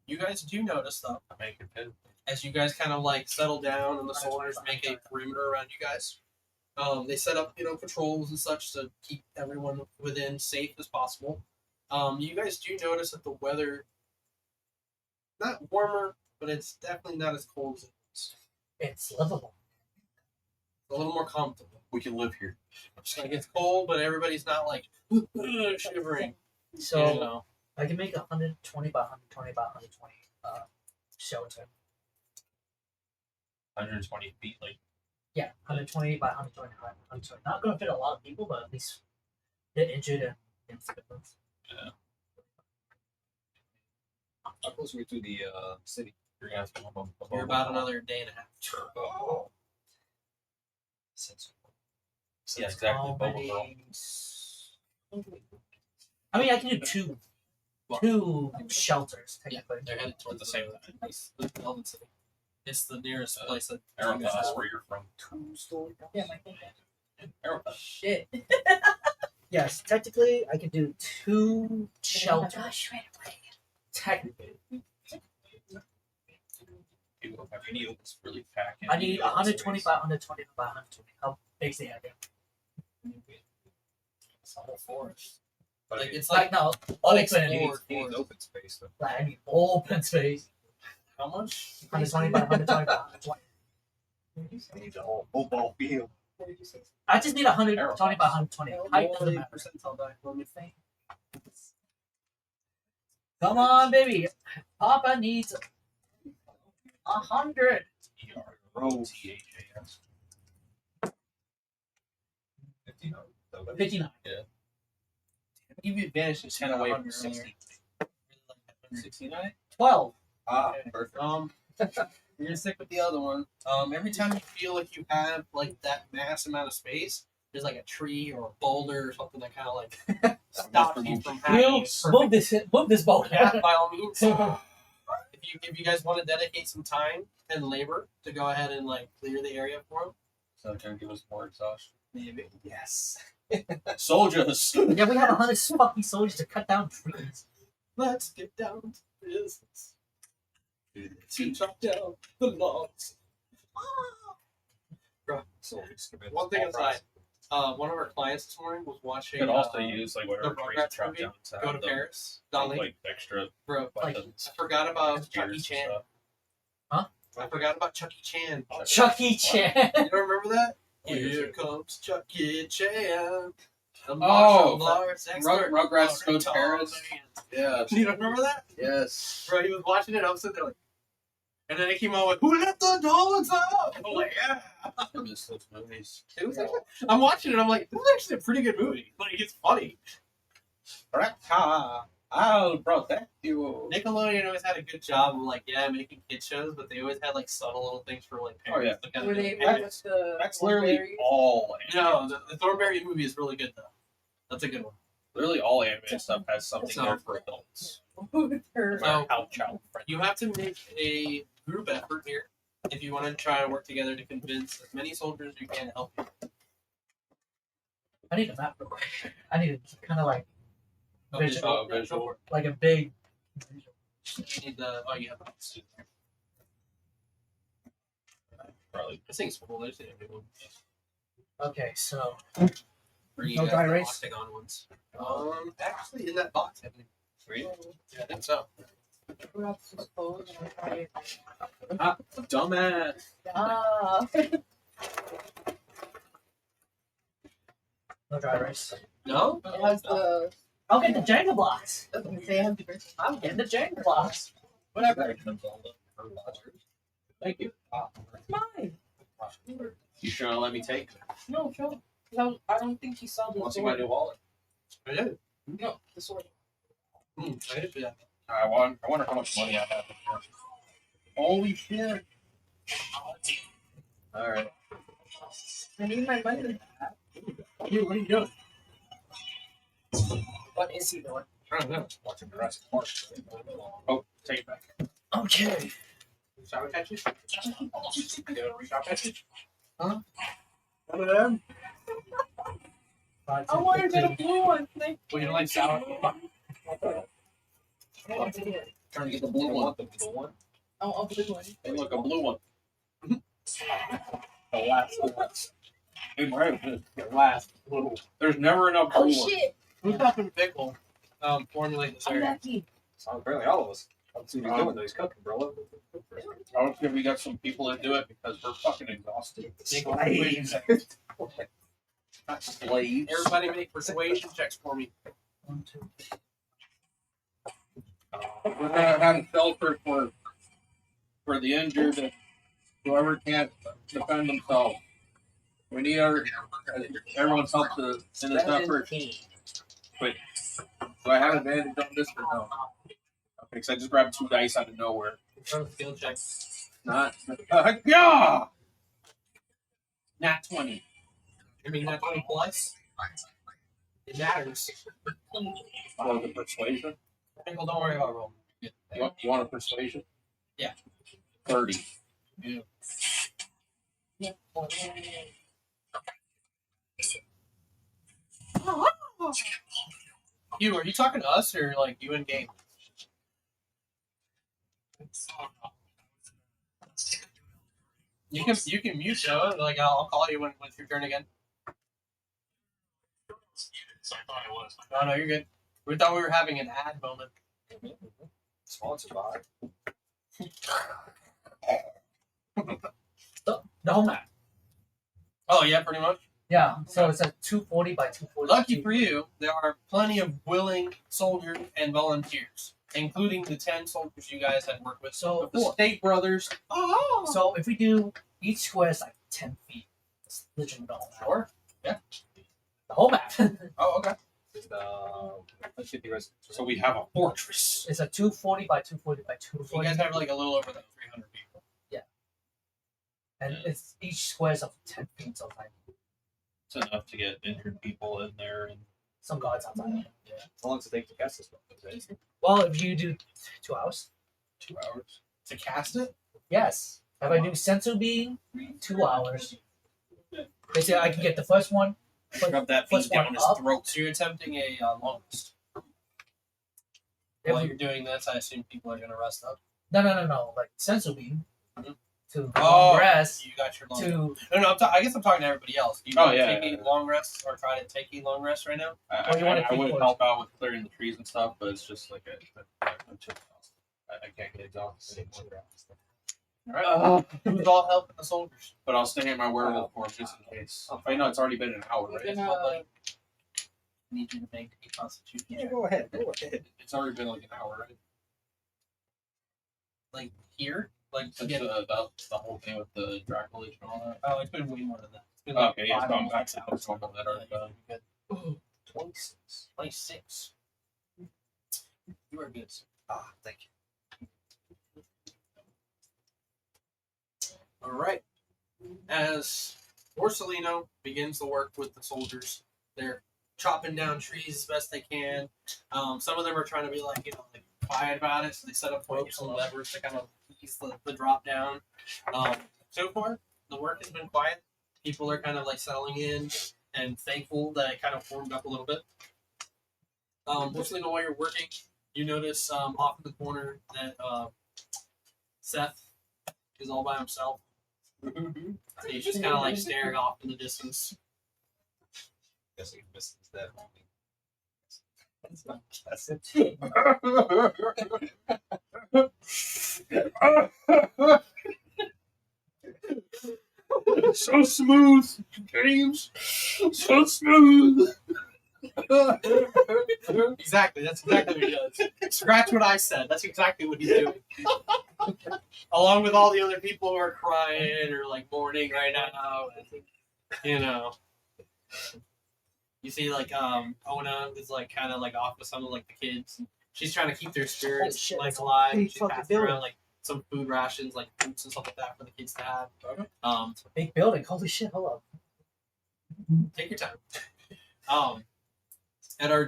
You guys do notice though, Make it pin. as you guys kind of like settle down and the soldiers make a perimeter around you guys. They set up, patrols and such to keep everyone within safe as possible. You guys do notice that the weather, not warmer, but it's definitely not as cold as it is. It's livable. It's a little more comfortable. We can live here. Like it's cold, but everybody's not like shivering. So you know. I can make 120 by 120 by 120 shelter. 120 feet, like Yeah, 120 by 120 by 120. Not gonna fit a lot of people, but at least they're injured and civilians. how close are we to the city? You're gonna have to go above. You're about another day and a half. Oh. Yeah, How exactly. many- Boba I mean, I can do two shelters Yeah, technically. they're headed towards the same time. the Elven City. It's the nearest place that Arrow you guys Pass, have. where you're from. 2-story. Yeah, my thing. Arrow Pass. Shit. Yes, technically I can do 2 shelters. Technically, You need this really packed. I need 120 by 120 by 120. How big's the area? It's a whole forest. But Like it's Like like no, unexplored open. forest. open space though. Like, I need open space. How much? 120 by 120 by 120. I need the whole football field. What did you say? I just need 120 by 120. Height doesn't matter. Percentile die. Let me think. Come on, baby. Papa needs 100. THAS. 59. Give you advantage to 10 away from 100 earlier. 60. 69? 12. Ah, perfect. You're gonna stick with the other one. Every time you feel like you have like that mass amount of space, there's like a tree or a boulder or something that kind of like stops you from having Will, it move this boat. Yeah, by all means. If you guys want to dedicate some time and labor to go ahead and like clear the area for them, So it's gonna give us more exhaustion. maybe. Yes. Soldiers. Yeah, we have 100 fucking soldiers to cut down trees. Let's get down to business. To chop down the logs. One thing aside, one of our clients this morning was watching. Could also use like whatever the trees Rugrats drop movie, down to Go have to them, Paris. Dolly. like extra Bro, like, weapons. I forgot about spears Chucky and Chan. stuff. I forgot about Chucky Chan. Chucky Chan. You don't remember that? Oh, yes, Here sir. comes Chucky Chan. The Oh, martial arts expert. Rugrats Go to Paris. Yeah. You don't remember that? Yes. Bro, he was watching it. I was sitting there like, and then it came out with, "Who let the dogs out?" I'm like, yeah. I miss those movies. It was actually, I'm watching it. I'm like, this is actually a pretty good movie. Like, it's funny. I'll protect you. Nickelodeon always had a good job of like, yeah, making kid shows, but they always had like subtle little things for like parents. Oh, yeah. to kind Were of they do. with the That's literally berries? all. No, the Thornberry movie is really good though. That's a good one. Literally all anime stuff has something So- there for adults. With her- So- No matter how child friendly. You have to make a group effort here if you want to try and work together to convince as many soldiers as you can to help you. I need a map real quick. I need to kind of like Visual. visual. like a big. You need the. Oh, you have that. Probably. This thing's full. There's the everyone. Okay, so For you No guys, dry the erase? octagon ones. Actually, in that box, I think. Sweet. Yeah, I think so. Perhaps just pose and try- Dumbass. Ah. no dry erase. No. It has the. I'll get the Jenga blocks. They have the. I'm getting the Jenga blocks. Whatever. Thank you. It's mine. You sure I'll let me take? No, show. No, I don't think he saw the Want to see my sword. new wallet? I did. No, the sword. I did do that. I wonder how much money I have. Holy shit. Alright. I need my money. Dude, what are you doing? What is he doing? I don't know. Watching Jurassic Park. Oh, take it back. Okay. Shower catches? Shower catches? Huh? One of them? I want to get a blue one. Thank Would you like sour? Trying to get the blue one. I want a blue one. Hey, look, a blue one. The last one. Hey, Brad, the last little. There's never enough blue Oh ones. shit! Who's helping Pickle formulate this I'm area? lucky. So apparently all of us. Let's see what he's doing though. He's cooking, bro. I don't think we got some people that do it because we're fucking exhausted. Slaves. Not slaves. Everybody make persuasion checks for me. 1, 2. We're gonna have shelter for the injured and whoever can't defend themselves. We need everyone's help in this effort. Wait, do I have advantage on this or no? Okay, because I just grabbed 2 dice out of nowhere. Throw the skill check. Not. Yeah! Nat 20. I mean, that 20 plus. It matters. Oh, the persuasion? Pickle, don't worry about rolling. You want a persuasion? Yeah. 30. You, are you talking to us or like you in game? You can mute Joe. Like I'll call you when it's your turn again. So I thought it was. No, no, you're good. We thought we were having an ad moment. Sponsored by. The whole map. Oh yeah, pretty much. Yeah, so it's a 240 by 240. Lucky for you, there are plenty of willing soldiers and volunteers, including the 10 soldiers you guys had worked with. So, the State Brothers. Oh, So if we do each square is like 10 feet. It's literally the whole map. sure. The whole map. Oh, okay. Let's see if you guys. So we have a fortress. It's a 240 by 240 by You 240. guys have like a little over like 300 people. And it's each square is of 10 feet sometimes. It's enough to get injured people in there, and Some guards outside. How long does it take to cast this one? Well, if you do 2 hours. 2 hours. To cast it? Yes. If I do sensu being, 2 hours. They say I can get the first one. Shove that First beat down one his up. throat. So you're attempting a long rest. While you're doing this, I assume people are going to rest up. No. Like sensu being Mhm. to Oh, long rest You got your long to No, I guess I'm talking to everybody else. Do you Oh, want to yeah, take yeah. a long rest or try to take a long rest right now? Or you wanna I keep would pushing? help out with clearing the trees and stuff, but it's just like I'm too exhausted. I can't get exhausted anymore. Alright. Who's all helping the soldiers? But I'll stay in my werewolf form just in case. I know it's already been an hour, right? I need you to make a constitution check. Go ahead. Go ahead. It's already been like an hour, right? Like here? Like to Since get the whole thing with the Dracula and all that. Oh, it's been way more than that. It's been like Okay, yeah, so I'm 5 back hours. to normal that already done. Good. 26. 26. You are good, sir. Ah, thank you. All right. As Borsellino begins to work with the soldiers, they're chopping down trees as best they can. Some of them are trying to be like quiet about it, so they set up ropes and levers to kind of ease the drop down. So far, the work has been quiet. People are kind of like settling in and thankful that it kind of warmed up a little bit. Borsellino, while you're working, you notice off in the corner that Seth is all by himself. He's just kind of like staring off in the distance. Guess he misses that. That's not So smooth, James. So smooth. Exactly, that's exactly what he does. Scratch what I said. That's exactly what he's doing. Along with all the other people who are crying or like mourning right now, You see, like Ona is like kind of like off with some of like the kids. She's trying to keep their spirits shit, like it's a alive. big She's fucking passing around building. like some food rations, like fruits and stuff like that for the kids to have. big building. Holy shit! Hold up. Take your time.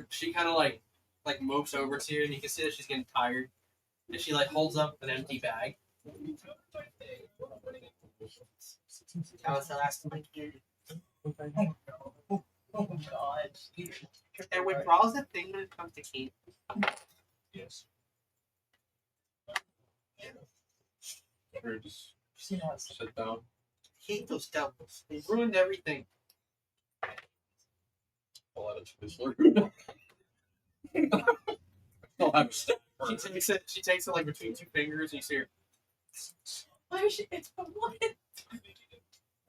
She kind of like mopes over to you, and you can see that she's getting tired. And she like holds up an empty bag. That was the last time I did. Oh god. And withdrawals a thing when it comes to Kate. Yes. Just sit down. Hate those devils. They ruined everything. Pull out a Twizzler. I'll have a step. She takes it like between two fingers, and you see her. Why is she? It's but one.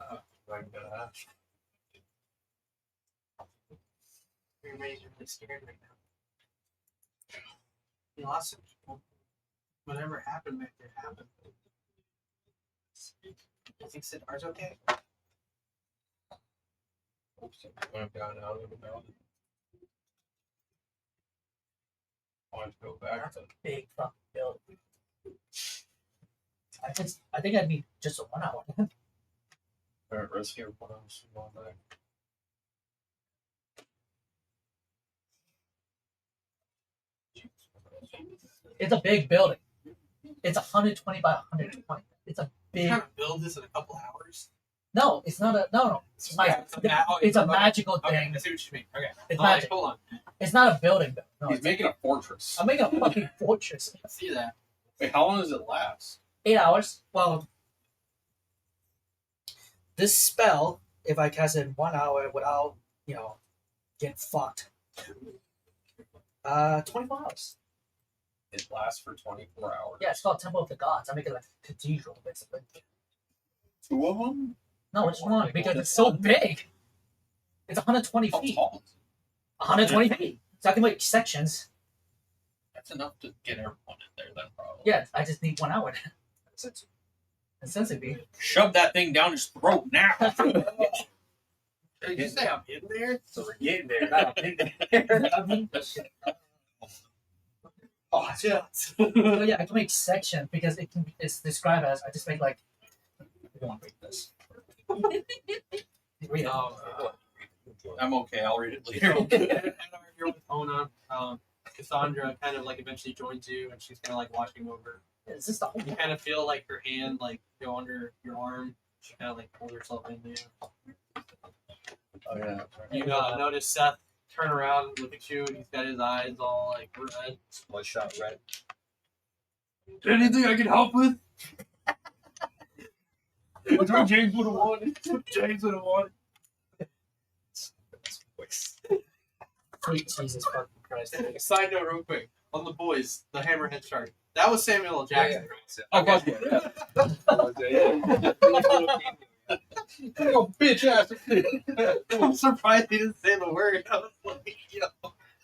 I'm gonna ask. Everybody's really scared right now. Lots of people. Whatever happened back there happened. I think Sidar's okay. I'm down out of the mountain. I want to go back That's to a big fucking building. I think I'd need just a 1 hour. risk here when I was going back. It's a big building. It's 120 by 120. It's a You big. kind of build this in a couple hours. No, it's not a. No. It's It's a magical Okay, thing. I see what you mean. Okay. It's Alright, magic. hold on. It's not a building, though. No, He's it's, making a fortress. I'm making a fucking fortress. I see that. Wait, how long does it last? 8 hours. Well, this spell, if I cast it in 1 hour without, getting fucked, 24 hours. It lasts for 24 hours. Yeah, it's called Temple of the Gods. I make it like a cathedral, basically. 2 of them? No, it's one because it's so big. It's 120 How feet. tall? 120 feet. So I can make sections. That's enough to get everyone in there, then, probably. Yeah, I just need 1 hour. Essentially. Shove that thing down his throat now. Did you say I'm in there? So we're getting there. Not in there. I mean, Oh, shit. so yeah, I can make sections because it's described as I just make like We don't want to read this. Read it. I'm okay. I'll read it later. You're with Ona. Cassandra kind of like eventually joins you, and she's kind of like watching over. Is this the whole You kind of feel like her hand like go under your arm. She kind of like pulls herself into you. Oh yeah. You notice Seth turn around, look at you, and he's got his eyes all like red. Bloodshot red. Anything I can help with? That's what James would have wanted. James would have wanted. Sweet Jesus fucking Christ. Side note, real quick, on the boys, the Hammerhead shark. That was Samuel L. Jackson. Oh, God, yeah. Oh, bitch ass. I'm surprised he didn't say the word. I was like, yo,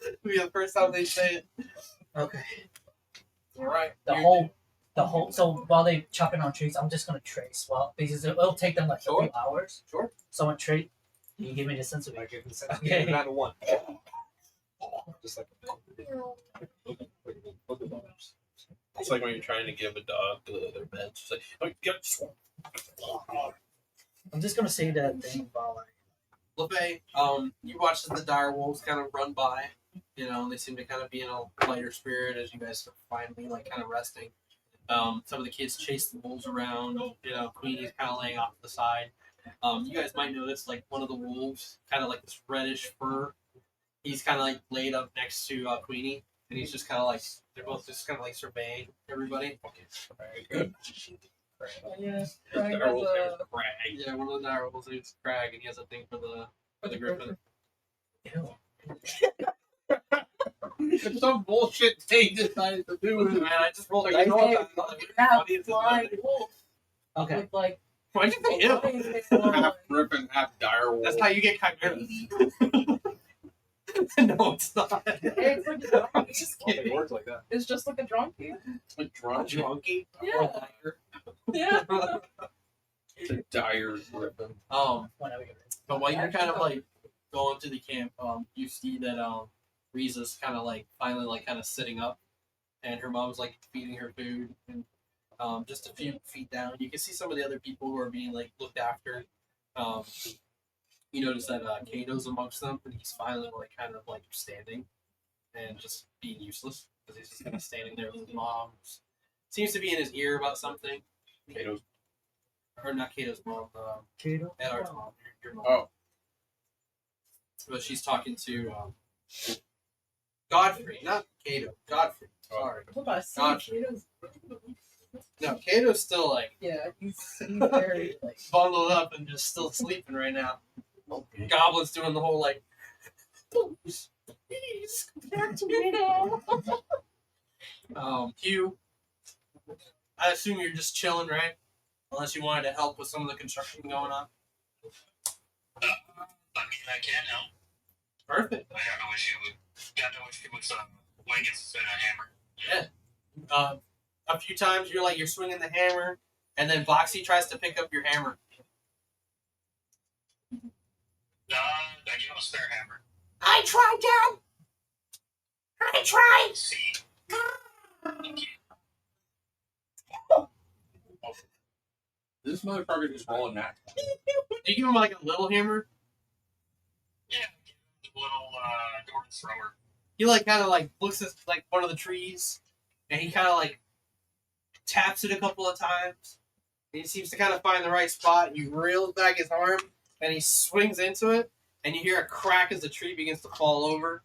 it'll be the first time they say it. Okay. All right. The whole. So while they chopping on trees, I'm just gonna trace. Well, because it'll take them like a few hours. Sure. So in trade, you give me the sense of I it. give him Okay. down to 1. Just like It's like when you're trying to give a dog their meds. It's like, oh, yep. I'm just gonna say that thing while LeFay, you watch as the dire wolves kind of run by. You know, they seem to kind of be in a lighter spirit as you guys are finally like kind of resting. Some of the kids chase the wolves around. You know, Queenie's kind of laying off to the side. You guys might notice like one of the wolves, kind of like this reddish fur. He's kind of like laid up next to Queenie, and he's just kind of like they're both just kind of like surveying everybody. Yeah. Dire wolf's name is Crag. Yeah, one of the dire wolves is Crag, and he has a thing for the griffin. It's some bullshit they decided to do. Man, I just rolled a Like, dice. hey, How flying wolf Okay. with like Why'd you say him? Half griffin, half dire wolf. That's how you get chimeras. No, it's not. It's like a donkey. it works like that. It's just like a donkey. A drunk. Drunky. Yeah. Yeah. It's a dire griffin. Whenever you're But while you're kind of like going to the camp, you see that Riza's kind of like finally like kind of sitting up, and her mom's like feeding her food, and just a few feet down, you can see some of the other people who are being like looked after. You notice that Kato's amongst them, and he's finally like kind of like standing and just being useless because he's just kind of standing there with his mom. Seems to be in his ear about something. Kato's. Or not Kato's mom, Kato? Edar's mom. Your mom. Oh. But she's talking to Godfrey, not Kato. Godfrey. Sorry. What about Godfrey. No, Kato's still like Yeah, he's very like bundled up and just still sleeping right now. Goblin's doing the whole like, please, back to me now. Hugh, I assume you're just chilling, right? Unless you wanted to help with some of the construction going on. I mean, I can help. Perfect. I got no issue with blankets and a hammer. Yeah. A few times you're swinging the hammer, and then Boxy tries to pick up your hammer. I give him a spare hammer. I tried, Dad. I tried. See. This motherfucker just rolling that. Do you give him like a little hammer? Yeah, the little door thrower. He like kind of like looks at like one of the trees, and he kind of like taps it a couple of times. And he seems to kind of find the right spot. He reels back his arm, and he swings into it, and you hear a crack as the tree begins to fall over.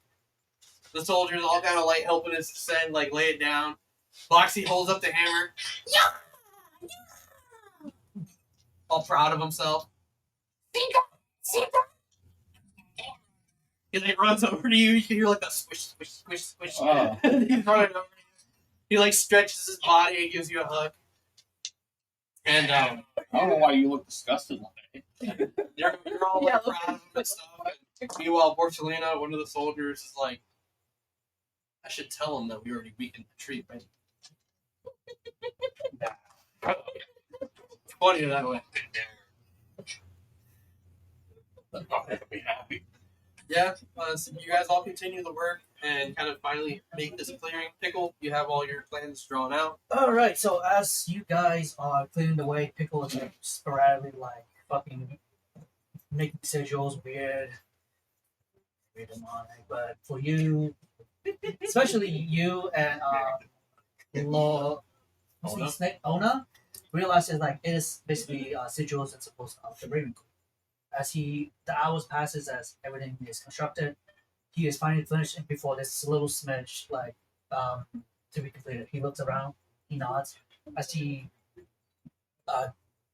The soldiers all kind of like helping us descend, like lay it down. Boxy holds up the hammer, all proud of himself. He like runs over to you. You can hear like a swish, swish, swish, swish. Oh. He's running over to you. He like stretches his body and gives you a hug. And I don't know why you look disgusted like that. you're all like, Yeah, proud of him and stuff. And meanwhile, Borsalina, one of the soldiers, is like, I should tell him that we already weakened the tree, right? It's funny that way. I'll be happy. Yeah, so you guys all continue the work. and kind of finally make this clearing. Pickle, you have all your plans drawn out. All right. So as you guys are clearing the way, Pickle is like sporadically like fucking making sigils weird, demonic. But for you, especially you and Law, what's Ona? his name? Ona, realizes like it is basically sigils and supposed of the Raven Queen. As the hours passes as everything is constructed, he is finally finished and before this little smidge like to be completed. He looks around, he nods. As he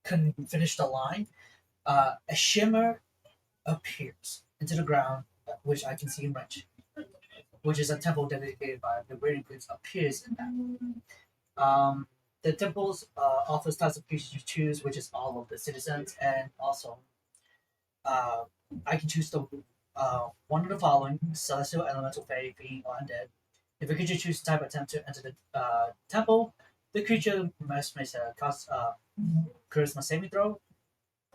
can finish the line, a shimmer appears into the ground, which I can see in French, which is a temple dedicated by the Raven Queens appears in that. The temples offers types of creatures you choose, which is all of the citizens, and also I can choose the one of the following: celestial, elemental, fairy, fiend, or undead. If a creature chooses type attempt to enter the temple, the creature must make a charisma saving throw.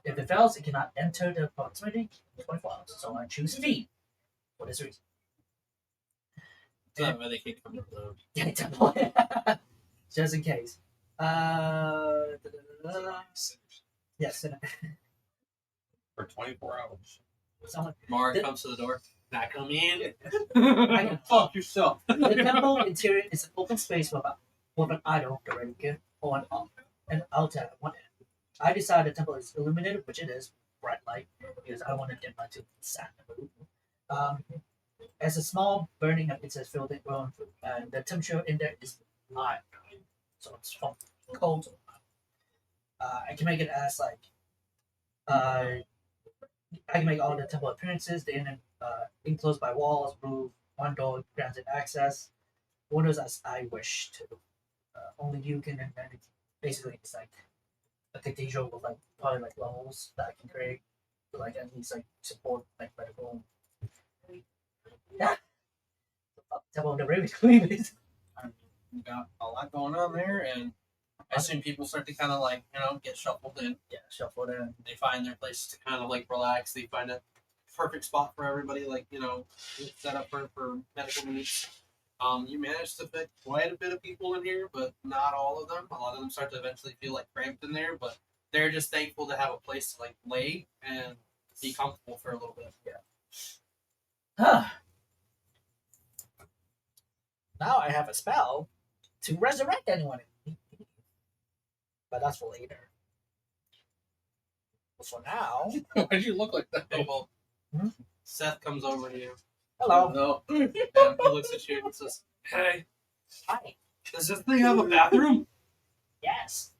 If it fails, it cannot enter the proximity 24 hours. So I choose fiend for this reason. So that way they can't come to the Yeah, temple. Just in case. Yes. For 24 hours. Someone. Mark comes to the door. Not come in. I can Fuck yourself. The temple interior is an open space with an idol directly or an altar at one end. I decided the temple is illuminated, which it is, bright light, because I want to dim light to sand. As a small burning of incense filled with glowing food, and the temperature in there is mild, so it's from cold to mild. I can make it as like I can make all the temple appearances. The inner enclosed by walls, roof, one door granted access. Windows as I wish to. Only you can invent it. Basically, it's like a cathedral with like probably like levels that I can create to like at least like support like medical. Yeah. Temple of the Raven Queen is. We've got a lot going on there, and I assume people start to kind of like, get shuffled in. Yeah, shuffle in. They find their places to kind of like relax. They find a perfect spot for everybody, like, set up for medical needs. You managed to fit quite a bit of people in here, but not all of them. A lot of them start to eventually feel like cramped in there, but they're just thankful to have a place to like lay and be comfortable for a little bit. Yeah. Now I have a spell to resurrect anyone. But that's for later. But for now, Why'd you look like that? Okay, well, Hmm? Seth comes over to you hello. No. and he looks at you and says, "Hey, Hi. does this thing have a bathroom?" Yes.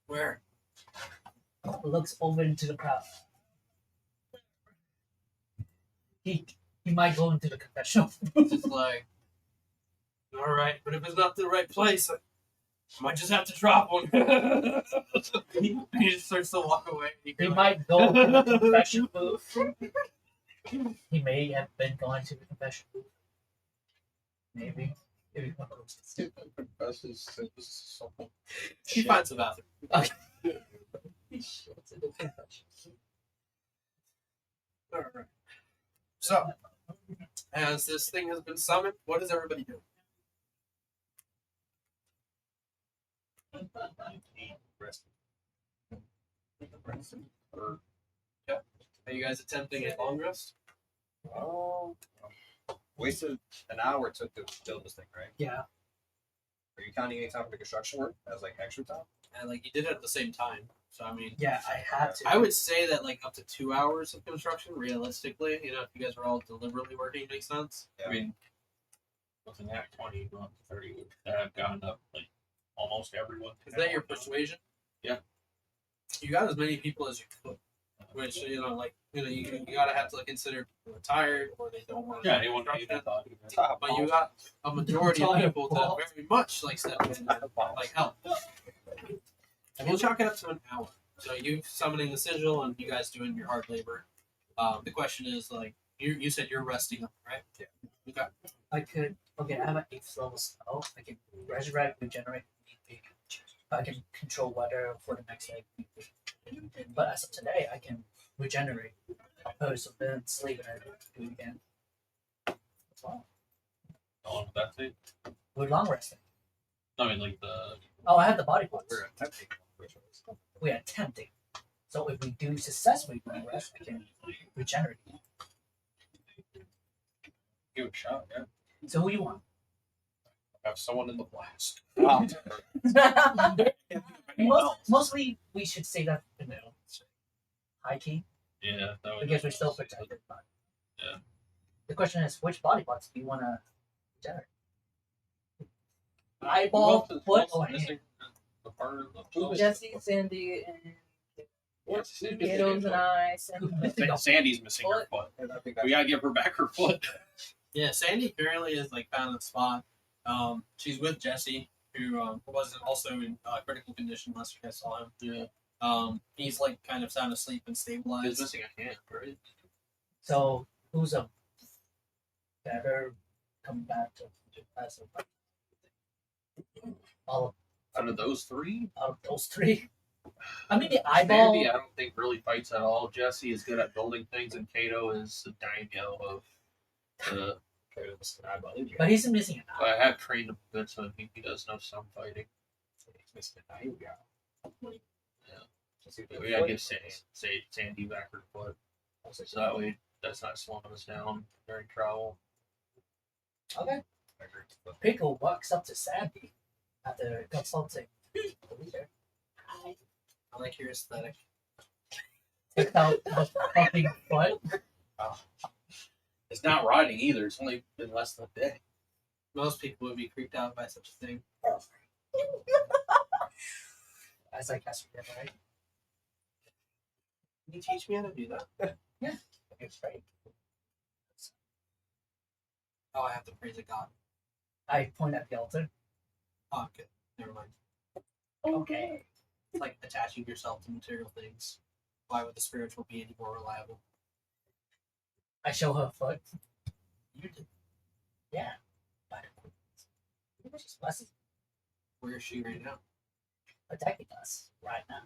Where? Looks over into the crowd. He might go into the confessional. Just like, all right, but if it's not the right place, I might just have to drop one. He just starts to walk away. He might go to the confession booth. He may have been going to the confession booth. Maybe. Maybe one of those. He finds the bathroom. All right. So, as this thing has been summoned, what does everybody do? Are you guys attempting a long rest? Oh, wasted an hour to build this thing, right? Yeah. Are you counting any time for the construction work as like extra time? And like you did it at the same time. So I mean, Yeah, I had to. I would say that like up to 2 hours of construction, realistically, if you guys were all deliberately working, makes sense. I mean, looking at 20, going to 30, I've gotten up like almost everyone. Is that your persuasion? Yeah. You got as many people as you could, which you gotta have to like, consider people are tired or they don't want to. Yeah, anyone can even thought. But you got a majority of people that very much like step in and like help. And we'll chalk it up to an hour. So you summoning the sigil and you guys doing your hard labor. The question is like you said you're resting up, right? Yeah. Okay. I could. Okay, I have an 8th level spell. I can resurrect, regenerate. I can control weather for the next day. But as of today, I can regenerate. So then sleep and I do it again. Wow. On that thing. We're long resting. I mean, like the. Oh, I have the body parts. We're attempting. We're attempting. So if we do successfully long rest, we can regenerate. Give it a shot, yeah. So who you want? Have someone in the blast. Mostly, we should say that in the high key Yeah, that would because we're still protected. But Yeah. the question is, which body parts do you want to regenerate? Eyeball, foot, or hand? missing the part of the Jesse, Sandy, and Kato's and I. Sandy's missing her foot. And I think We gotta give her back her foot. Yeah, Sandy currently is like found in the spot. She's with Jesse, who was also in critical condition last you guys saw him. Yeah. He's like kind of sound asleep and He's stabilized. missing a hand, right? So who's a better combatant as all Out of those three, of those three? I mean, the eyeball. Sandy, I don't think really fights at all. Jesse is good at building things, and Kato is the daimyo of the. But he's missing an eye. I have trained him a bit, so I think he does know some fighting. We gotta give Sandy back her foot, so that way that's not slowing us down during travel. Okay. Pickle walks up to Sandy after consulting the leader. I like your aesthetic. Takes out the fucking foot. It's not rotting either. It's only been less than a day. Most people would be creeped out by such a thing. As I guess we did, right? Can you teach me how to do that? It's right. Oh, I have to praise a god. I point at the altar. Oh, okay. Never mind. Okay. It's like attaching yourself to material things. Why would the spiritual be any more reliable? I show her a foot. You did. Yeah. But she's blessed, Where is she right now? attacking us right now.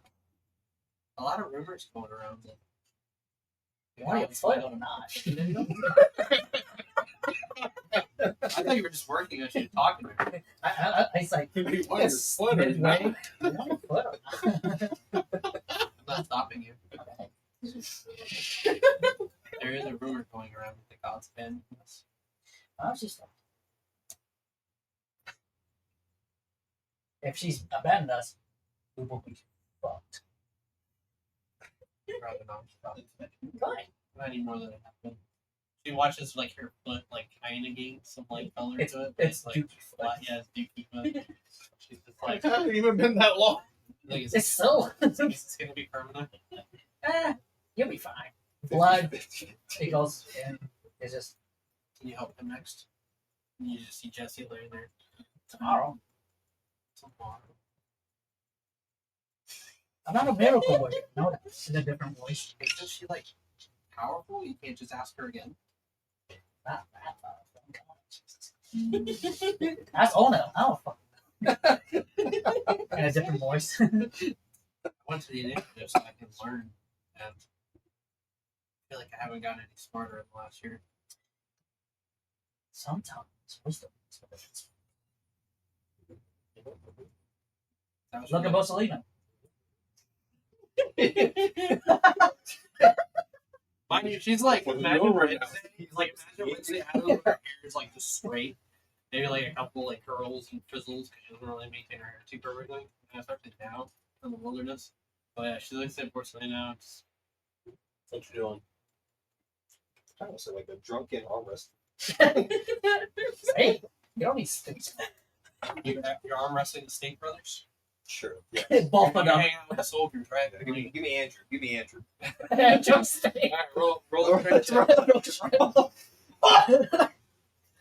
A lot of rumors going around that You want your foot or not? I thought you were just working as you were talking to her. It's like, You want yes, your foot or midway. You want your foot or not? I'm not stopping you. Okay. There is a rumor going around that the gods abandoned us. Oh, she's not. If she's abandoned us, we will be fucked. Rather not stop. Fine. Not any more than it happened. She watches like her foot like kind of gain some light color It's to it. it's like Dookie foot. flat. Yeah, it's dookie foot. She's just like, It hasn't even been that long. like It's so. it's gonna be permanent. You'll be fine. Blood. It goes in. It's just Can you help him next? You just see Jesse laying there tomorrow. tomorrow. I'm not a miracle worker. No, that's in a different voice. Isn't she like powerful? You can't just ask her again. Not that powerful. Come on, Jesus. That's Ona. I don't fucking know. In a different voice. I went to the initiative so I can learn, and I feel like I haven't gotten any smarter in the last year. Sometimes wisdom is what it is. That was Look at really- Bosalina. Mind you, she's like, What are you imagine doing right Wednesday, like, imagine Wednesday out of her hair is like just straight. Maybe like a couple like curls and frizzles because she doesn't really maintain her hair too perfectly. And especially now in the wilderness. But yeah, she looks at porcelain now. It's, What you doing? I almost said like a drunken arm wrestler. Hey, you don't need sticks. you're arm wrestling the Snake Brothers. Sure. Yeah. Both You're of them. hanging out with the soldiers, right? Give me Andrew. Give me Andrew. Just stay. Alright, roll the strength check. Oh,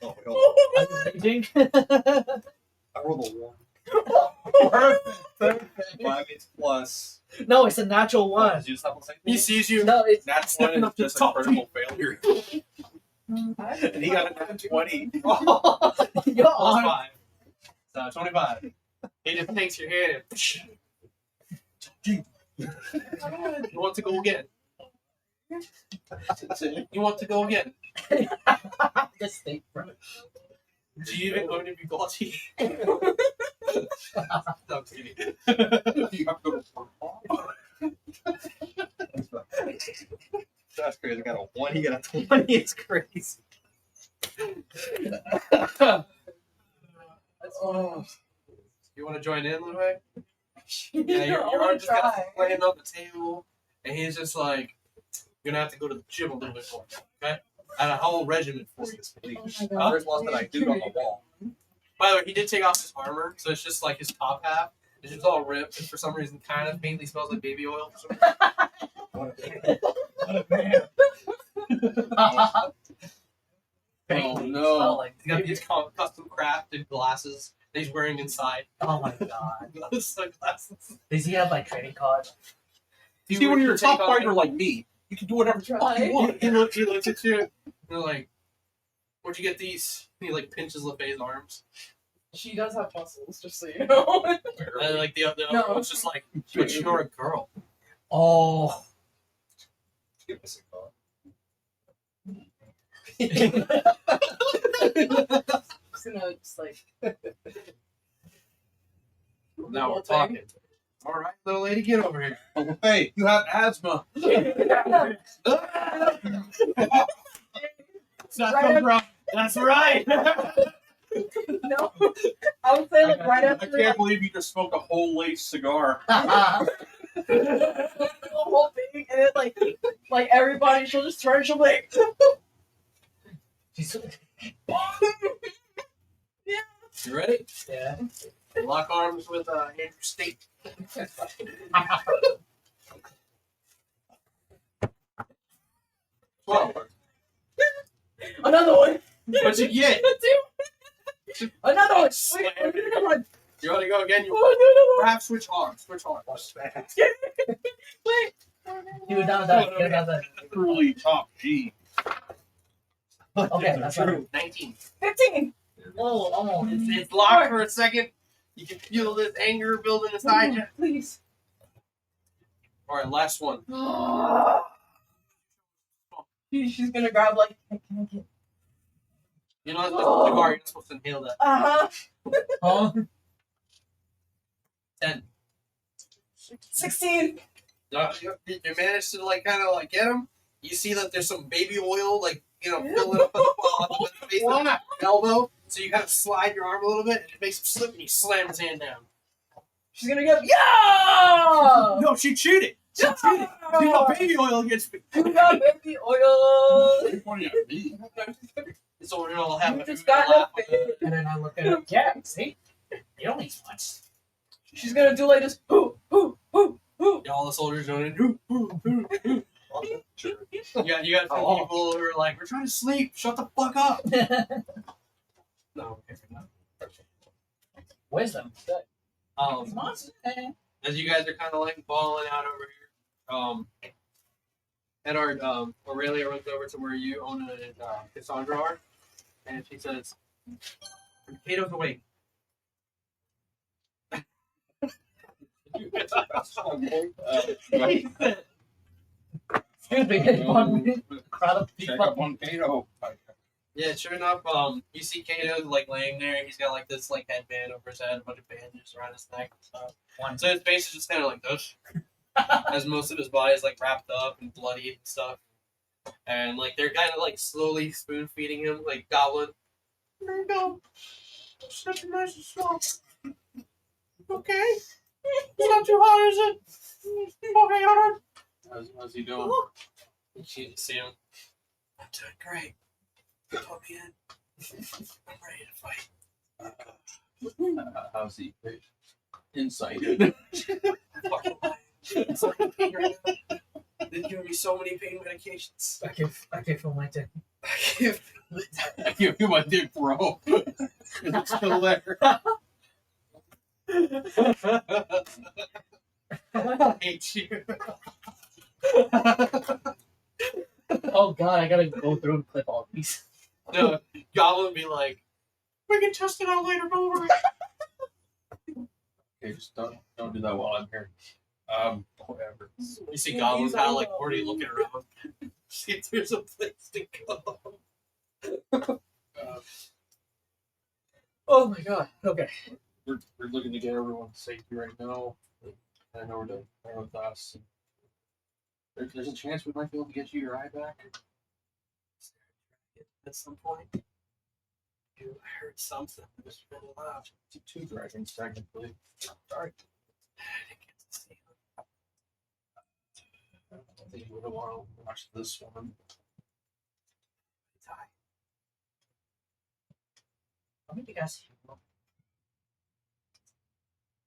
Are you raging? I rolled a 1. Perfect. 5 is plus. No, it's a natural one. Did you stop on second? He sees you. No, it's That's stepping one up to is just a top. critical failure. And he got a nat 20. You're Plus on. 5. So 25. He just takes your hand and you want to go again. You want to go again. The Snake Brothers. Do you even own to be glossy? No, I'm kidding. You have to go to That's crazy. I got a 1, he got a 20. It's crazy. Oh. You want to join in, Ludwig? Yeah, Yeah, you're I wanna just kind try. of laying on the table, and he's just like, "You're gonna have to go to the gym a little bit more, okay?" And a whole regiment for you. There's lots that I do on the wall. By the way, he did take off his armor, so it's just like his top half. It's just all ripped, and for some reason, kind of faintly smells like baby oil. For some reason. Oh no! Like, He's got these custom crafted glasses that he's wearing inside. oh my god. Those sunglasses. Does he have like trading cards? See, when you're a top fighter like me, you can do whatever the fuck you want. He looks at you, and you're like, "Where'd you get these?" And he like pinches LeFay's arms, She does have muscles, just so you know. and like the other No. one's just like, "But you're a girl." Oh. Give us a call. Just gonna just like Now we're talking. All right, little lady, get over here. Oh, hey, you have asthma. That's right. no. I would say like right I after can't believe you just smoked a whole lace cigar. the whole thing, and then like everybody, she'll just turn, she'll be like, She's You ready? yeah. Lock arms with Andrew State. 12. another one. What'd you get? Another one. Slam. Wait, another one. You want to go again? You Oh, perhaps switch arms. Switch arms. wait. Do another. Do another. Truly top G. Okay, that's right. 19. 15. Oh, almost. It's locked for a second. You can feel this anger building inside you. Please. All right, last one. She's gonna grab like, can I get? You know, that's a cigar. You're not supposed to inhale that. Uh-huh. Huh? 10. 16. You managed to like kind of like get him. You see that there's some baby oil like filling up on the face of the elbow. So you kind of slide your arm a little bit, and it makes him slip, and you slam his hand down. She's gonna go, yeah! No, she cheated. She cheated. You got baby oil against me. You got baby oil. You're pointing at me. So we're all having You a just good got laugh. And then I look at her. Yeah, see? You don't need much. She's gonna do like this, hoo, hoo, hoo, hoo. All the soldiers doing it. Yeah, you got some Oh. people who are like, "We're trying to sleep. Shut the fuck up." No. Wisdom. Good. Um, Monster. as you guys are kind of like balling out over here, Edward, Aurelia runs over to where you own and Cassandra are, and she says, "Kato's awake." Excuse me. One crowd of Check up people. on Kato. Yeah, sure enough, you see Kato like laying there. He's got like this like headband over his head, a bunch of bandages around his neck and stuff. So his face is just kind of like this, as most of his body is like wrapped up and bloody and stuff. And like they're kind of like slowly spoon feeding him, like goblin. There you go. Such a nice and small. Okay. It's not too hot, is it? Okay, Edward. How's he doing? She see him. I'm doing great. Put me in. I'm ready to fight. How's he? Insight. Fucking it's like pain right now. They've given me so many pain medications. I can feel my dick. I give you my dick, bro. It's still there. I hate you. Oh god, I gotta go through and clip all these. No, Goblin be like, we can test it out later, don't worry. Okay, just don't do that while I'm here. Whatever. You see Goblin kind of like already looking around. See if there's a place to go. Oh my god. Okay. We're looking to get everyone to safety right now. I know we're there with us. There's a chance we might be able to get you your eye back. At some point. Dude, I heard something. It was really loud. Two dragons, technically. Sorry. I didn't get to see it. I think you would want to watch this one. How many guys?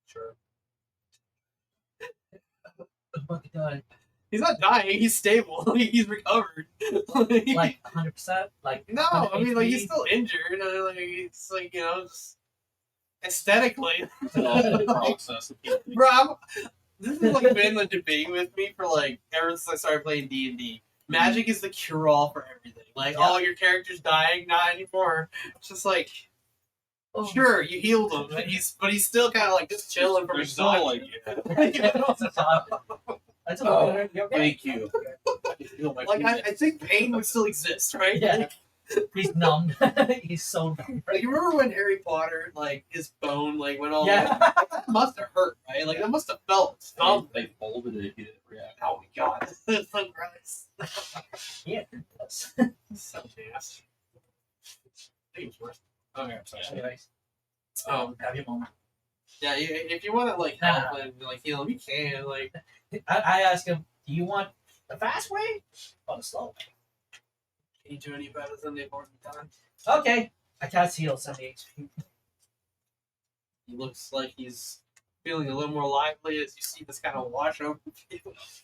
Sure. Oh my god. He's not dying. He's stable. He's recovered. Like 100%? Like no, 100 I mean, like, HP? he's still injured. Like, it's like, you know, just aesthetically. Process. Bro, this has like been the debate with me for like ever since I started playing D&D. Magic is the cure-all for everything. Like, Yeah. oh, your character's dying, not anymore. It's just like, Oh. sure, you healed him, but he's still kind of like just chilling from There's still exhaustion. like, That's Oh, okay. You okay? thank you. I can feel my Like, I feet. think pain would still exist, right? Yeah. Like, He's numb. He's so numb. like, you remember when Harry Potter, like, his bone, like, went all Yeah. that must have hurt, right? Like, that must have felt something. They folded it. He didn't react. Oh my god. That's so gross. Yeah. So nasty. I think it's worse. Okay, I'm sorry. Anyways, have your moment. Yeah, if you want to like Nah. help and like heal him, you can. Like, I asked him, do you want the fast way or the slow way? can you do any better than they've already done? Okay. I cast heal 70 HP. He looks like he's feeling a little more lively as you see this kind of wash over you.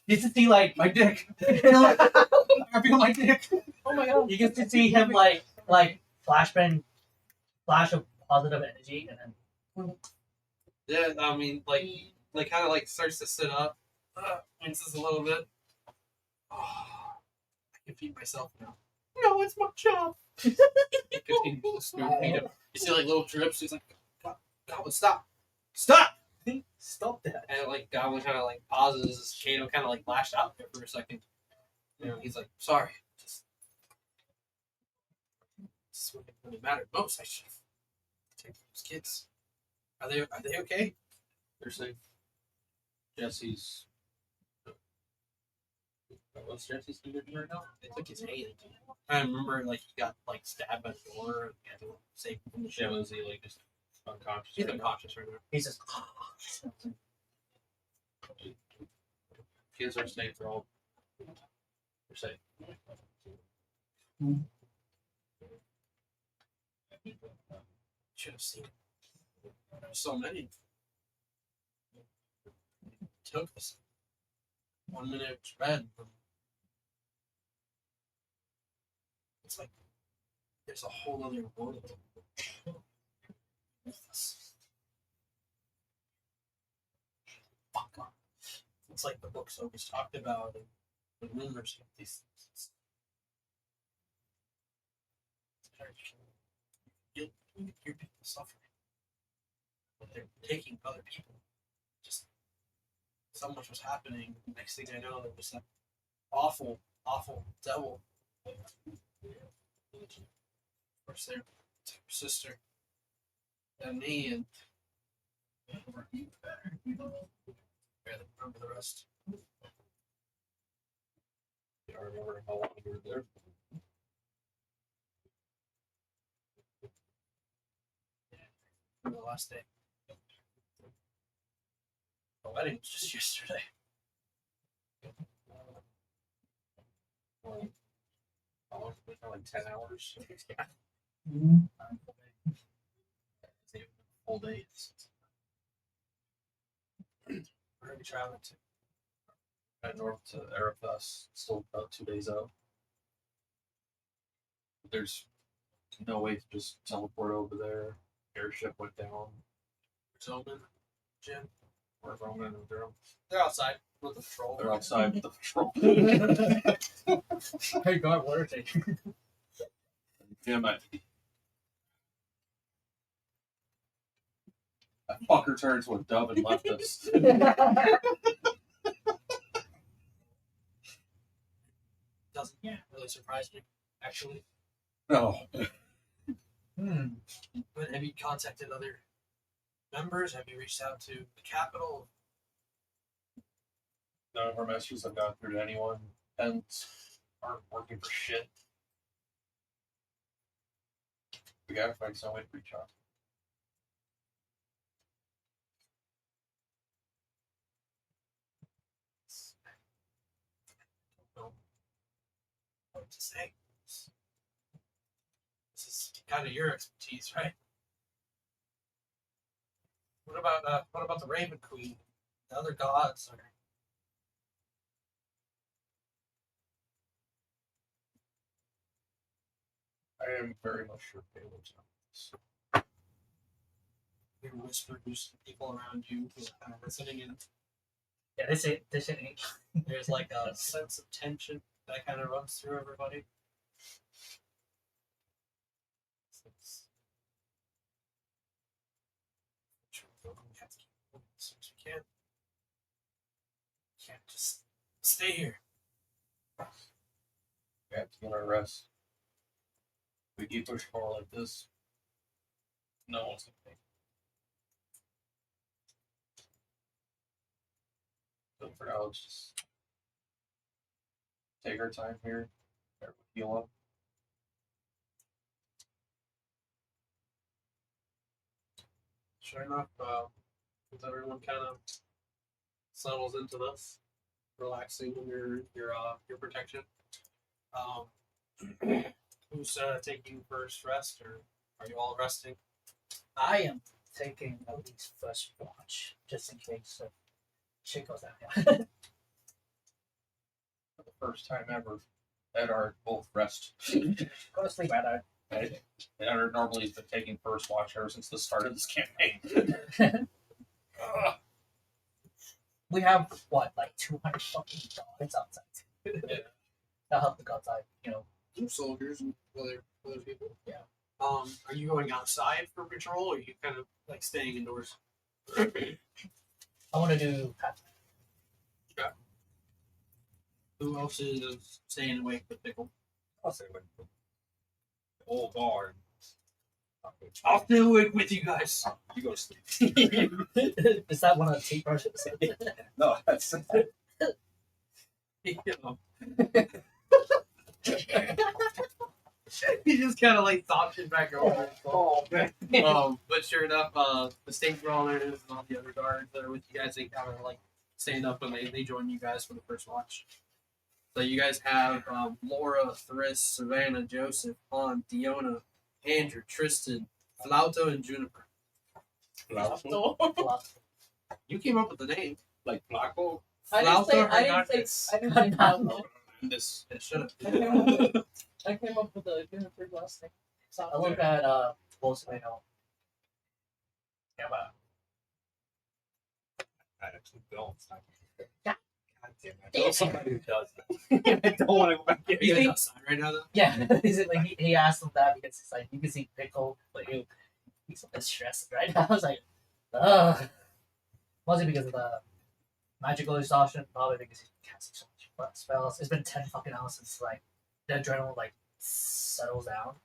You get to see like My dick. I feel my dick. Oh my god. You get to see him like flash of positive energy and then Yeah, I mean, like kind of like starts to sit up, winces a little bit. Oh, I can feed myself now. No, it's my job. He continues to spoon feed him. You see like little drips. He's like, Goblin, stop, stop. stop that. And like Goblin kind of like pauses. Kato kind of like lashed out there for a second. You know, he's like, sorry, just when it mattered most, I should have taken those kids. Are they okay? They're safe. Jesse's. What's Jesse's condition right now? They took his hand. I remember like he got like stabbed by the door and he had to save him from the Yeah, ship. was he like just unconscious? He's right now? unconscious right now. He's just Kids are safe. They're all. They're safe. Should have seen it. There's so many. It took us 1 minute it's red. It's like there's a whole other world with us. Fuck off. It's like the books always talked about and the rumors of these things. You hear people suffering, but they're taking other people. Just so much was happening. Next thing I know, there was that awful, awful devil. Of course, their sister and me, and barely remember the rest. I remember how long you were there. For the last day. The wedding was just yesterday. How long? Like 10 hours. Full days. Where are we traveling to? Head north to Arafas. Still about 2 days out. There's no way to just teleport over there. Airship went down. Zoman, Jim. Or Roman and Durham. They're outside with the patrol. They're outside with the patrol. hey god, what are they? Damn it. That fucker turned to a dove and left us. Doesn't really surprise me, actually. No. But have you contacted other members? Have you reached out to the capital? None of our messages have gone through to anyone. Pens aren't working for shit. We gotta find some way to reach out. Don't know what to say. This is kind of your expertise, right? What about the Raven Queen? The other gods? Or... I am very much sure Caleb's on this. Your whispers, people around you who are kind of listening in. Yeah, this ain't. There's like a sense of tension that kind of runs through everybody. We have to keep moving as soon as we can. Can't just stay here. We have to get our rest. If we keep pushing forward like this, no one's gonna make it. So for now, let's just take our time here, everyone heal up. Sure enough, as everyone kind of settles into this, relaxing under your protection. Who's taking first rest, or are you all resting? I am taking at least first watch, just in case shit goes down. For the first time ever, Ed are both rest. Go to sleep, Ed. Ed are normally been taking first watch ever since the start of this campaign. We have what, like 200 fucking dogs outside. Yeah. That'll help the gods out, you know. Some soldiers and other people. Yeah. Are you going outside for patrol, or are you kind of like staying indoors? I want to do patrol. Who else is staying awake with Pickle? I'll say when the whole barn. I'll stay awake with you guys. You go to sleep. Is that one of the tape brushes? No, that's He just kind of like thoughts it back over. oh man. But sure enough, the state brawlers and all the other guards that are with you guys, they kind of like stand up and they join you guys for the first watch. So you guys have Laura, Thriss, Savannah, Joseph, Han, Diona, Andrew, Tristan, Flauto, and Juniper. You came up with the name. Like Flaco. I didn't say Hernandez. Flauto. This It should have. I came up with a Juniper last name. I look at both I know. Yeah, but I actually don't. Yeah. God damn it. I know somebody who does that. I don't want to go back in. Are you guys outside right now, though? yeah, is it like he asked him that because it's like you can see Pickle, but he's a bit stressed right now. I was like, ugh. Mostly because of the magical exhaustion, probably because he's casting so much spells. It's been 10 fucking hours since like the adrenaline like settles down.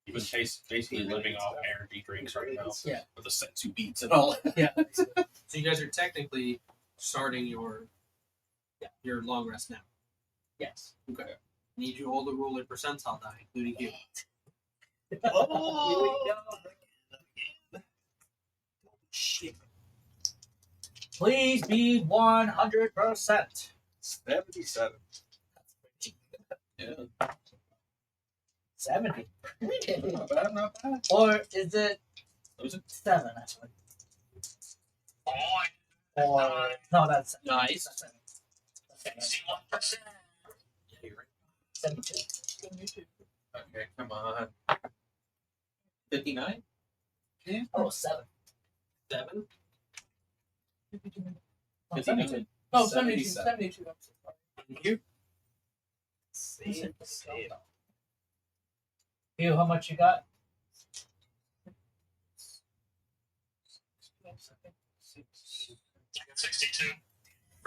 he was basically living off energy drinks right now. Yeah. With the sensu beats and all. Yeah. So you guys are technically starting your long rest now. Yes. Okay. Need you all to roll a percentile die, including you. Oh, shit. Please be 100%. 77. Yeah. 70. Not bad, not bad. Or is it Was it 7 actually? Or no, that's Nice. That's 61%. Yeah, you're right. 72. Okay, come on. 59? Oh, 7. 7. Oh, 59. 72. No, 77. 72. I'm so sorry. You? Same. You, how much you got?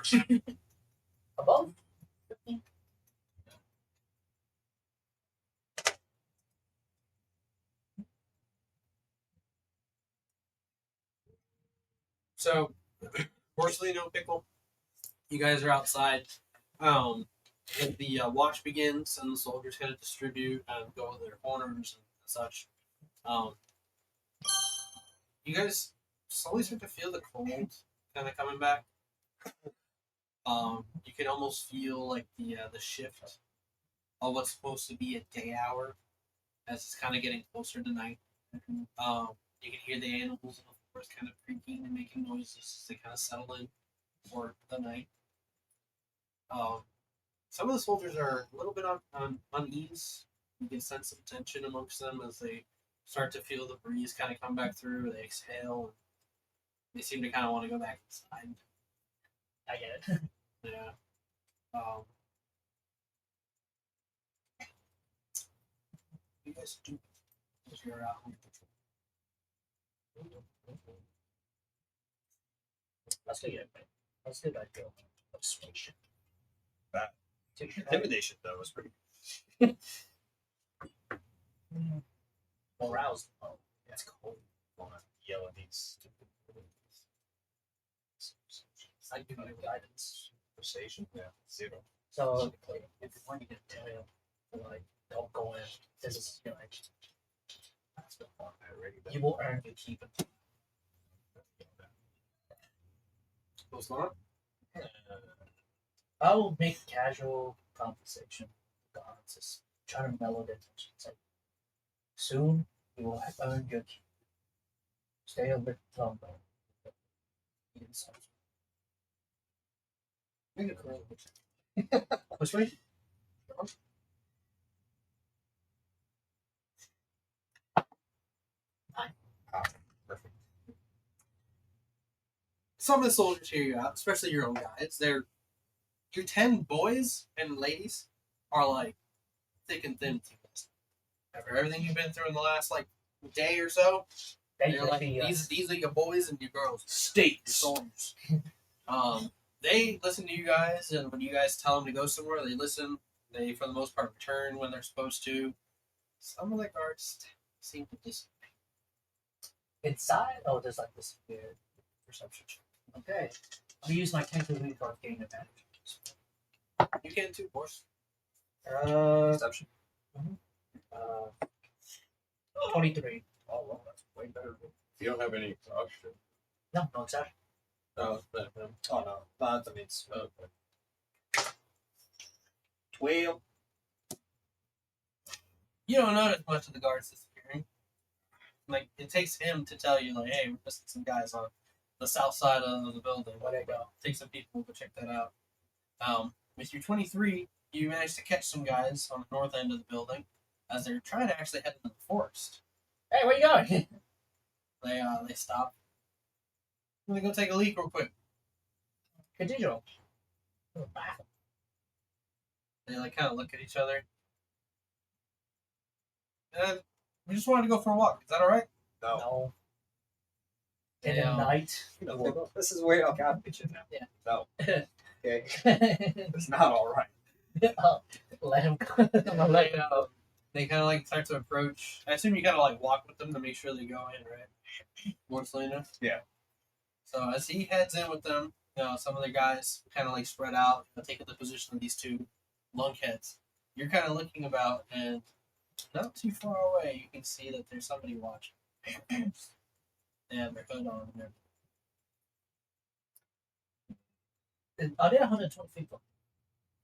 62%. Above? So, fortunately, no pickle. You guys are outside. And the watch begins, and the soldiers kind of distribute and go to their corners and such. Um, you guys slowly start to feel the cold kind of coming back. You can almost feel like the shift of what's supposed to be a day hour as it's kind of getting closer to night. You can hear the animals in the forest kind of creaking and making noises as they kind of settle in for the night. Some of the soldiers are a little bit on unease. You can sense some tension amongst them as they start to feel the breeze kind of come back through. They exhale. They seem to kind of want to go back inside. I get it. Yeah. You guys do as you're out on patrol. Let's go get it. Let's do that girl. Persuasion. That intimidation though was pretty. Morale's low. It's cold. Want to yell at these stupid. I give you guidance. Conversation? Yeah, 0. So if you want me to tell you, like, don't go in. This is like that's the point. You will earn your keep it. What's going on? I will make casual conversation. Guards just try to mellow the tension. It's like soon you will have earned your keep. Stay a bit longer. Make a career. Persuasion. Perfect. Some of the soldiers hear you out, especially your own guys. Your 10 boys and ladies are like thick and thin to this. After everything you've been through in the last like day or so, they're like these are your boys and your girls. Your states. soldiers. They listen to you guys, and when you guys tell them to go somewhere, they listen. They, for the most part, return when they're supposed to. Some of the guards seem to dissipate. Inside? Oh, there's like this weird perception check. Okay. I'll use my tank to lead for gain advantage. You can too, of course. Perception. 23. Oh, well, that's way better. You don't have any exhaustion. No, exactly. No, but, Oh, no. That means. Okay. 12. You don't notice much of the guards disappearing. Like, it takes him to tell you, like, hey, we're missing some guys on the south side of the building. Where'd they go? Take some people to check that out. With your 23, you managed to catch some guys on the north end of the building as they're trying to actually head into the forest. Hey, where you going? They stop. I'm gonna go take a leak real quick. Cathedral. They like kind of look at each other. And we just wanted to go for a walk. Is that all right? No. No. In Yeah. the night. No, this is way. Okay, I'm pitching now. Yeah. No. Okay. It's not all right. Let him Like, they kind of like start to approach. I assume you kind of like walk with them to make sure they go in, right? More Selena? Yeah. So as he heads in with them, some of the guys kind of like spread out, taking the position of these two lunkheads. You're kind of looking about, and not too far away, you can see that there's somebody watching. They have their hood on. Are they 120 feet?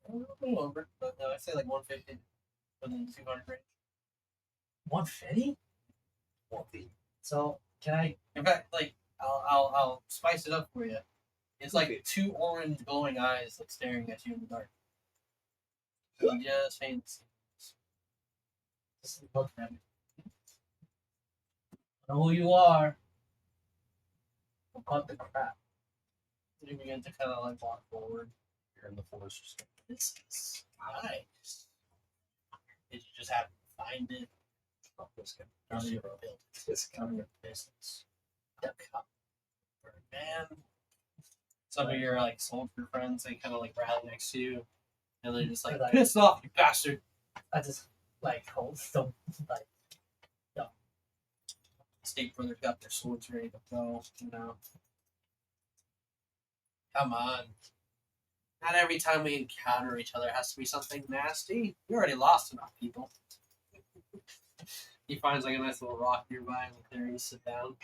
A little over, but I'd say like 150 within 200 range. 150? 1 So, can I... In fact, like I'll spice it up for you. It's like 2 orange glowing eyes like staring at you in the dark. So just faint. Just look at me. I know who you are. I'll cut the crap. You begin to kind of like walk forward. You're in the forest. This is nice. Did you just happen to find it? Oh, this guy. None of your built. This kind of your business. The cup. Man. Some of your like soldier friends, they kind of like rally next to you, and they're just like, "Piss off, you bastard!" I just, like, hold them, like, State brothers got their swords ready to go. Come on. Not every time we encounter each other has to be something nasty. We already lost enough people. He finds like a nice little rock nearby and there you sit down.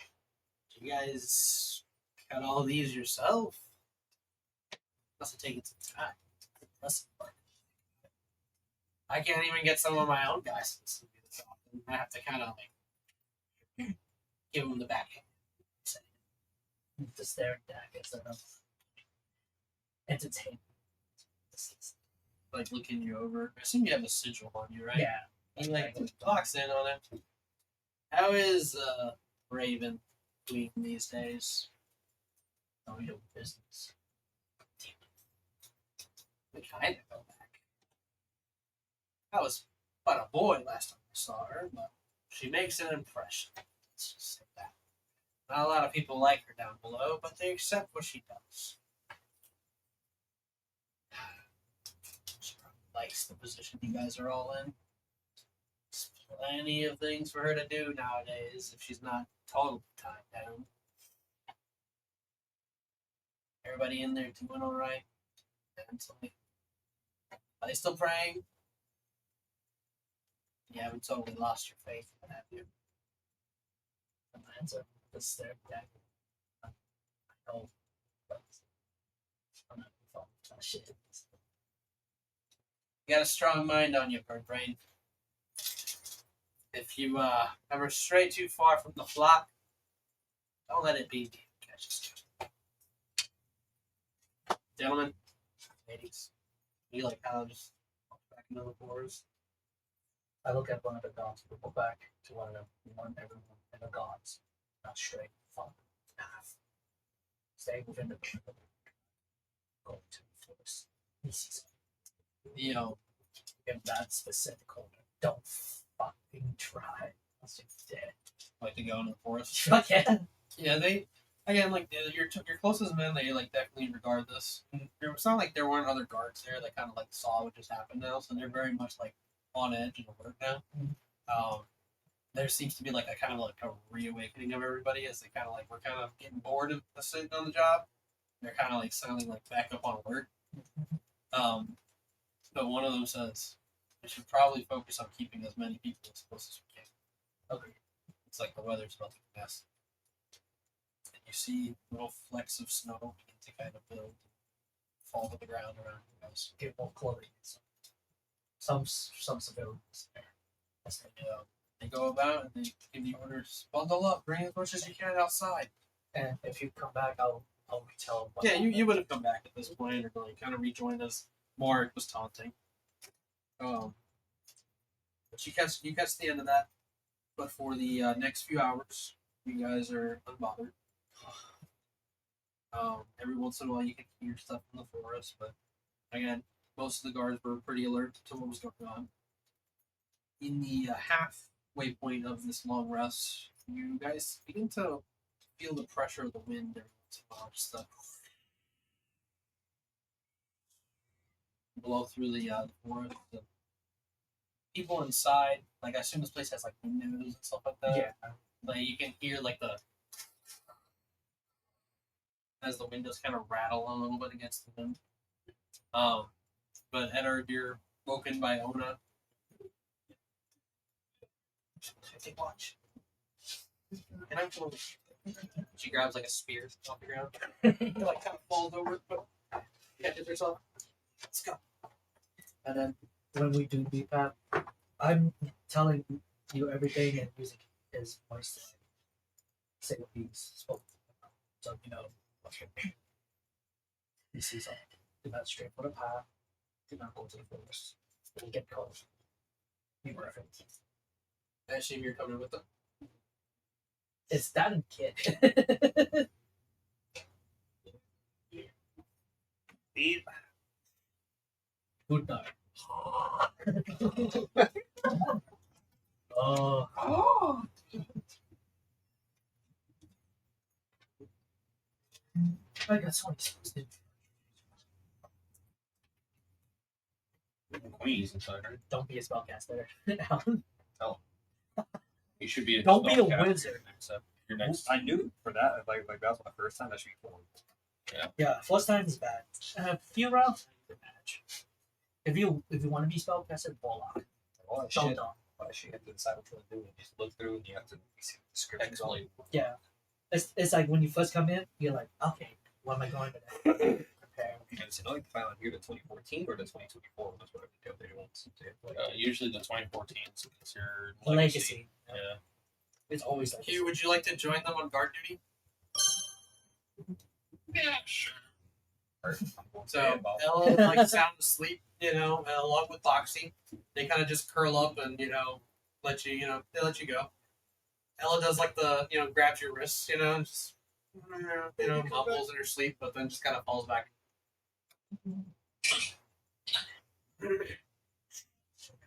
You guys got all these yourself? Must have taken some time. I can't even get some of my own guys to do this often. I have to kind of like give them the backhand. The staring back instead of entertainment. Like looking you over. I assume you have a sigil on you, right? Yeah. He like talks in on it. How is Raven doing these days? Know your business. We kind of go back. I was but a boy last time I saw her, but she makes an impression. Let's just say that. Not a lot of people like her down below, but they accept what she does. She probably likes the position you guys are all in. There's plenty of things for her to do nowadays if she's not totally tied down. Everybody in there doing all right? Mentally. Are they still praying? You haven't totally lost your faith, have you? And the answer the staring back. I know, but I'm not involved in that shit. You got a strong mind on you, bird brain. If you ever stray too far from the flock, don't let it be you catches you. Gentlemen, ladies, you like how just back into the forest? I look at one of the gods, we go back to one of them, we want everyone and the gods, not straight from the path. Stay within the go to the forest. He sees You know, in that specific corner. Don't fucking try. Unless you're dead. like to go into the forest. Fuck yeah. Yeah, they again like your closest men. They like definitely regard this. It's not like there weren't other guards there that kind of like saw what just happened now, so they're very much like on edge and alert now. There seems to be like a kind of like a reawakening of everybody as they kind of like we're kind of getting bored of sitting on the job. They're kind of like sounding like back up on alert. But one of them says we should probably focus on keeping as many people as close as we can. Okay. It's like the weather's about to pass. And you see little flecks of snow begin to kind of build, fall to the ground around you guys. Get more clothing. Some civilians there. As they do. They go about and they give you orders. Bundle up, bring as much as you can outside. And if you come back, I'll retell them what Yeah, you would have come back at this point or like kind of rejoined us. Mark was taunting. But you catch the end of that. But for the next few hours, you guys are unbothered. Every once in a while, you can hear stuff in the forest, but again, most of the guards were pretty alert to what was going on. In the halfway point of this long rest, you guys begin to feel the pressure of the wind every once in a while, just blow through the forest. The people inside, like I assume this place has like windows and stuff like that. Yeah. Like you can hear like the as the windows kind of rattle a little bit against the wind. But Eddard, you're woken by Ona. Take watch. And I'm told she grabs like a spear off the ground. It like kind of falls over, but catches herself. Let's go. And then when we do BPAP, I'm telling you everything and using his voice to say what he's spoken about. So, you know, he sees all. Do not stray for the path. Do not go to the forest. Don't get caught. Be perfect. I assume you're coming with them. It's that and kid. Good night. Oh. I got so many songs to do. Queen's inside, right? Don't be a spellcaster. You should be. Don't be a spellcaster wizard. Next up. Your next. I knew for that. Like that was my first time. That should be cool. Yeah, first time is bad. Few rounds, you can manage. If you want to be spellcasted, Warlock. All that Don't shit. dump. All that shit you have to decide what you want to do. And just look through and you have to see the descriptions on it. Yeah. It's like when you first come in, you're like, okay, what am I going to prepare? And it's annoying to find out here the 2014 or the 2024. That's what the update wants to do. Usually the 2014 is considered Legacy. Yeah. It's always like Hugh, would you like to join them on guard duty? Yeah, sure. So Ella like sound asleep, along with Foxy. They kind of just curl up and let you, they let you go. Ella does like the grabs your wrists, and just mumbles in her sleep, but then just kind of falls back.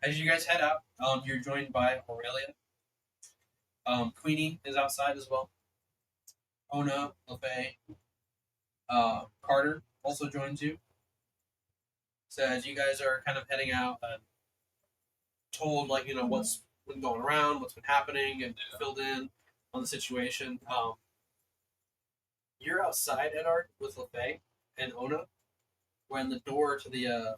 As you guys head out, you're joined by Aurelia. Queenie is outside as well. Ona, LeFay, Carter also joins you. So as you guys are kind of heading out, told what's been going around, what's been happening, and filled in on the situation. You're outside, Edard, with LeFay and Ona, when the door to the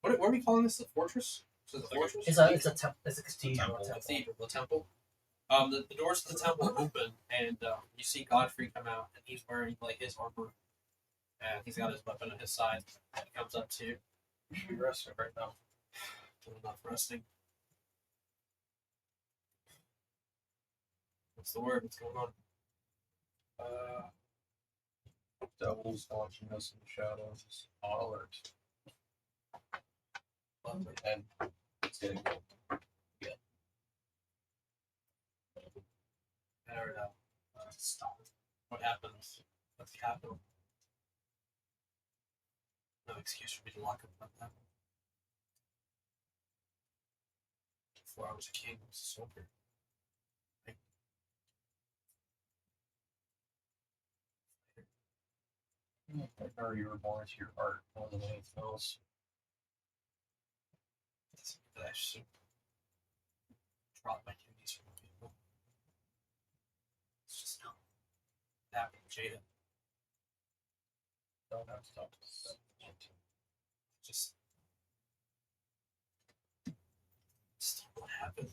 what are we calling this? The fortress? So the fortress? it's a cathedral. The temple. The doors to the temple open, and you see Godfrey come out, and he's wearing like his armor, and he's got his weapon at his side. And he comes up to you. You should be resting right now. I'm not resting. What's the word? What's going on? Devils watching us in the shadows. On alert. And it's getting cold. I don't know. Stop. What happens? What's happening? No excuse for me to lock up like that. Before I was a king, I was a soldier. Or you were born to your art more than anything else. I should drop my duties from people. It's just not happening, Jada. Don't have to talk to Just what happened.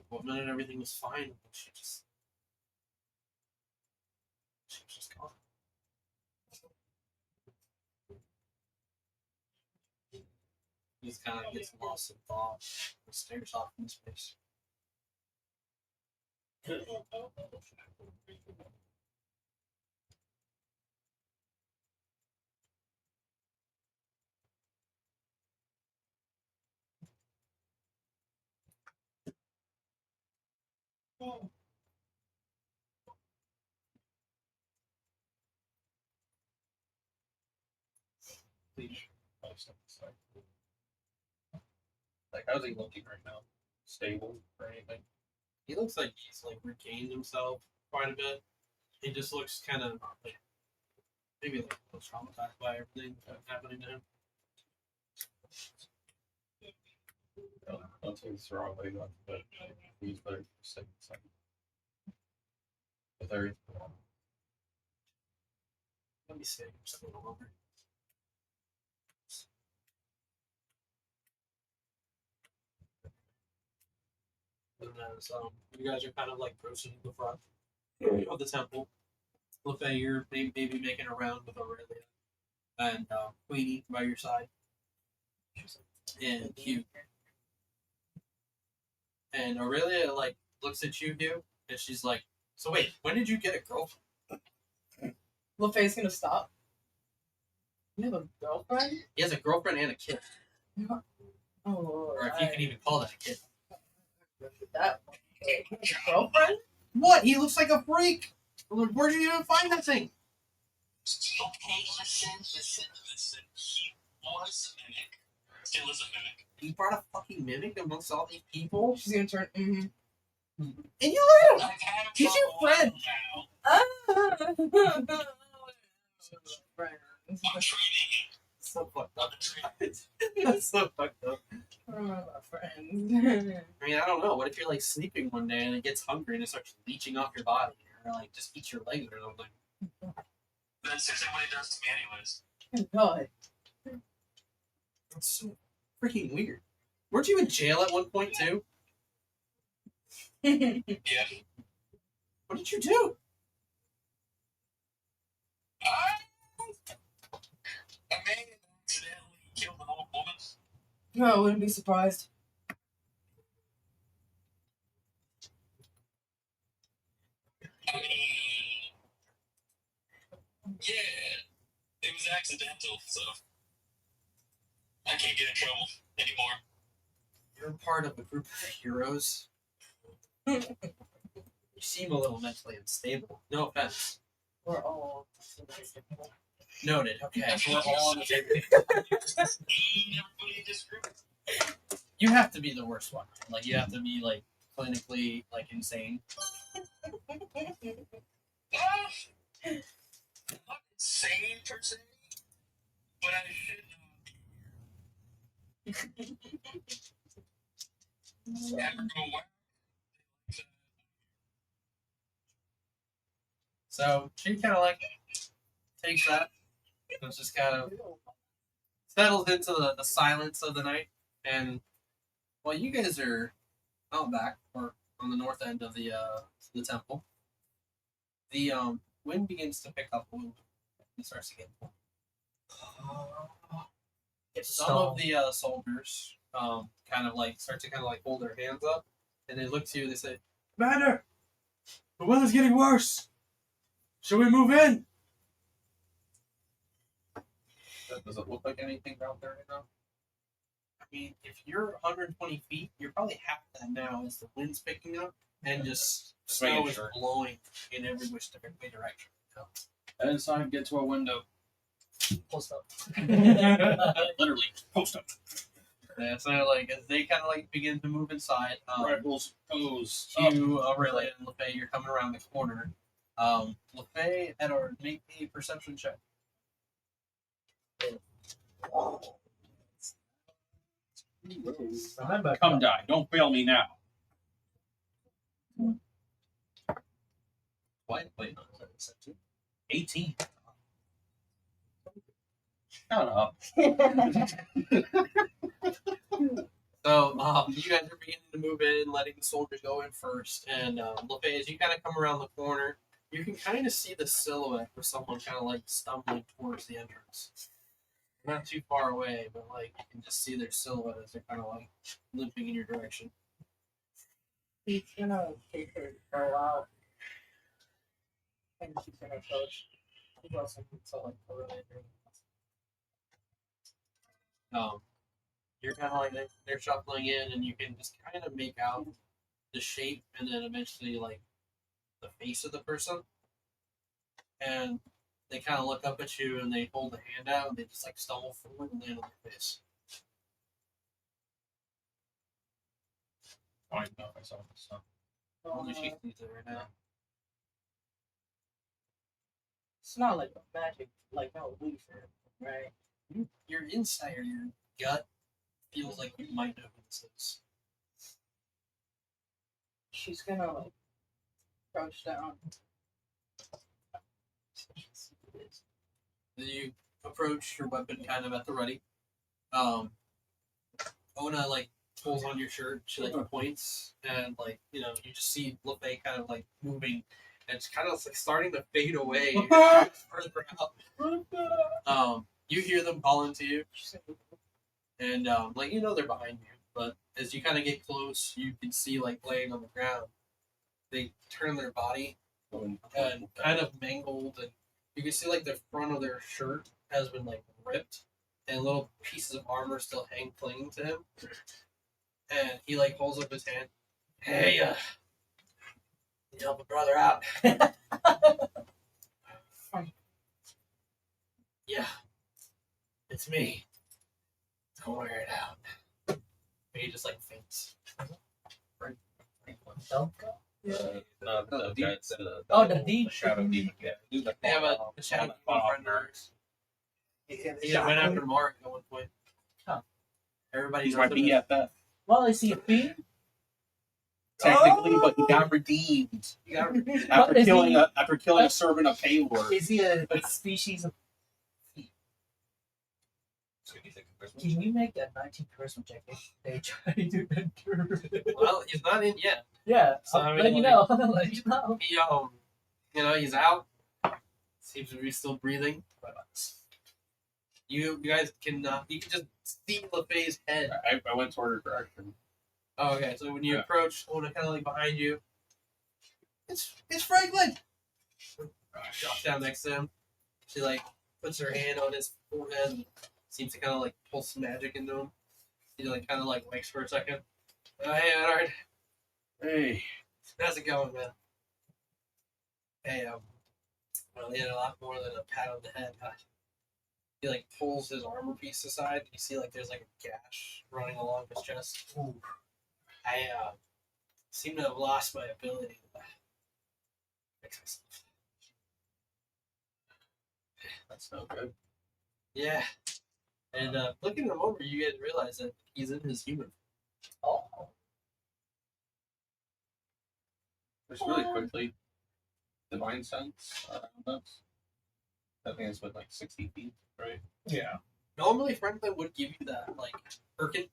One minute everything was fine, she was just gone. He just kind of gets lost in thought and stares off in space. Please. Like, how's he looking right now? Stable or anything? He looks like he's like regained himself quite a bit. He just looks kind of like maybe like a little traumatized by everything that's happening to him. Don't take this the wrong way, but he's better for second second. But there, Let me see. Just a little longer. And then, so you guys are kind of like proceeding to the front of the temple. LeFay, you're maybe making a round with Aurelia and Queenie by your side, and Hugh. And Aurelia like looks at you, Hugh, and she's like, "So wait, when did you get a girlfriend?" LeFay's gonna stop. You have a girlfriend? He has a girlfriend and a kid, Oh, or if you can even call that a kid. that girlfriend? What? He looks like a freak. Where'd you even find that thing? Okay, listen. He was a mimic. Still is a mimic. He brought a fucking mimic amongst all these people, She's gonna turn. and you let him. I've had him He's for your a while friend. now. Friends. I'm treating him. So fucked up. I'm treating That's so fucked up. Friends. I mean, I don't know. What if you're like sleeping one day and it gets hungry and it starts leeching off your body, or like just eats your legs or something? That's essentially what he does to me, anyways. God. That's so freaking weird. Weren't you in jail at one point too? Yeah. What did you do? I may have accidentally killed an old woman. No, I wouldn't be surprised. I mean, yeah, it was accidental, so I can't get in trouble anymore. You're part of a group of heroes. You seem a little mentally unstable. No offense. We're all. Noted. Okay, so we're all on the same page. Everybody in this group. You have to be the worst one. Like you have to be like clinically like insane. Not insane per se, but I should after a while. So she kind of like takes that. And it's just kind of settles into the silence of the night. And while you guys are out back or on the north end of the temple, the wind begins to pick up a little bit. It starts to get cold. Some of the soldiers kind of like start to kind of like hold their hands up, and they look to you and they say, "Commander, the weather's getting worse. Should we move in?" Does it look like anything out there right now? I mean, if you're 120 feet, you're probably half that now as the wind's picking up and just snow making is sure. blowing in every which different way direction. Head inside, get to a window. Post up. Literally, post up. Yeah, so like as they kind of like begin to move inside, Rifles, pose. Hugh, Aurelia, and LeFay, you're coming around the corner. LeFay, Edward, make a perception check. Come die. Don't fail me now. Wait, 18. Shut up. So you guys are beginning to move in, letting the soldiers go in first. And LeFay, as you kind of come around the corner, you can kind of see the silhouette of someone kind of like stumbling towards the entrance. Not too far away, but like you can just see their silhouette as they're kind of like limping in your direction. He's gonna take her girl out. And she's gonna approach. Who else to like Aurelia? You're kind of like they're shuffling in, and you can just kind of make out the shape, and then eventually like the face of the person. And they kind of look up at you, and they hold a hand out, and they just like stumble forward and land on their face. I don't even know if I saw this stuff. Only she sees it right now. It's not like a magic, like no illusion, right? Your inside or your gut feels like you might know who this is. She's gonna like crouch down. Then you approach your weapon kind of at the ready. Ona like pulls on your shirt, she like points, and like you just see LeFay kind of like moving, and it's kind of like starting to fade away further out. You hear them calling to you, and like they're behind you, but as you kind of get close, you can see like laying on the ground, they turn their body and kind of mangled, and you can see like the front of their shirt has been like ripped, and little pieces of armor still clinging to him. And he like holds up his hand. Hey, you help a brother out. Yeah, it's me. Don't wear it out. And he just like faints. The deep. Shadow demon. Yeah. They have a shadow friend. He went after Mark at one point. Huh. Everybody He's knows my him. BFF. Well, is he a fiend? technically, but he got redeemed after Is killing he- a servant of Paylor. Is he a species of? So you think Christmas? Can you make a 19 charisma check if they try to enter? Well, he's not in yet. Yeah, So, I'll I mean, let you know. Let you know. He he's out. Seems to be still breathing. You guys can you can just see LaFay's head. I went toward her direction. Oh, okay. So when you Yeah. approach, kind of like behind you, it's Franklin. Drops down next to him. She like puts her hand on his forehead. And seems to kind of like pull some magic into him. He like kind of like wakes for a second. Hey, Edward. Hey, How's it going, man? Hey, well, he had a lot more than a pat on the head. He like pulls his armor piece aside. You see like there's like a gash running along his chest. Ooh. I seem to have lost my ability to fix myself. that's no good. Yeah. And looking him over, you guys realize that he's in his human. Oh, Just really quickly, divine sense around us. I think it's with like 60 feet, right? yeah. Normally, Franklin would give you that like Perkin,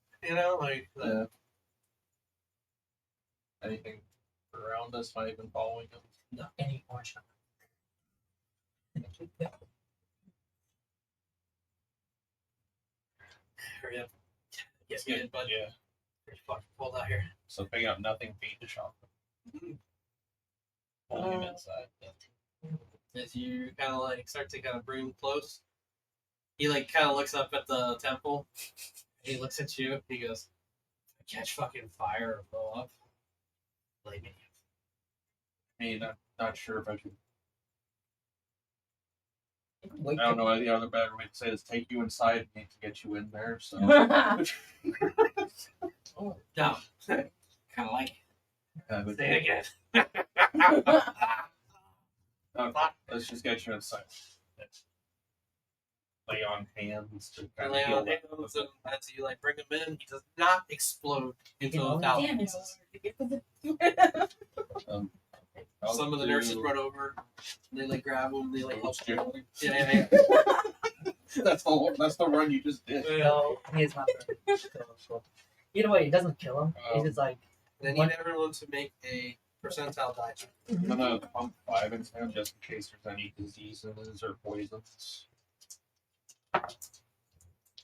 like that. Yeah. Anything around us, not even following him. No, any orange. Hurry up. Yes, we did, bud. Yeah. Pretty fucking cold out here. So picking up nothing, feet to shop. Pulling him inside. As you kind of like start to kind of bring him close, he like kind of looks up at the temple. He looks at you. He goes, "If I catch fucking fire or blow up, blame me." Hey, not sure if I could. Wait, I don't know any other better way to say this. Take you inside and to get you in there. So No, kind of like but say it again. let's just get you inside. Lay on hands to kind Lay of heal on hands, and as you like bring him in, he does not explode into a thousand pieces. Some of the nurses run over. They like grab him. They like help him. Yeah. That's the run you just did. No, he is not. Either way, it doesn't kill him. He's just like. And I need everyone to make a percentile die check. I'm gonna pump 5 into him just in case there's any diseases or poisons.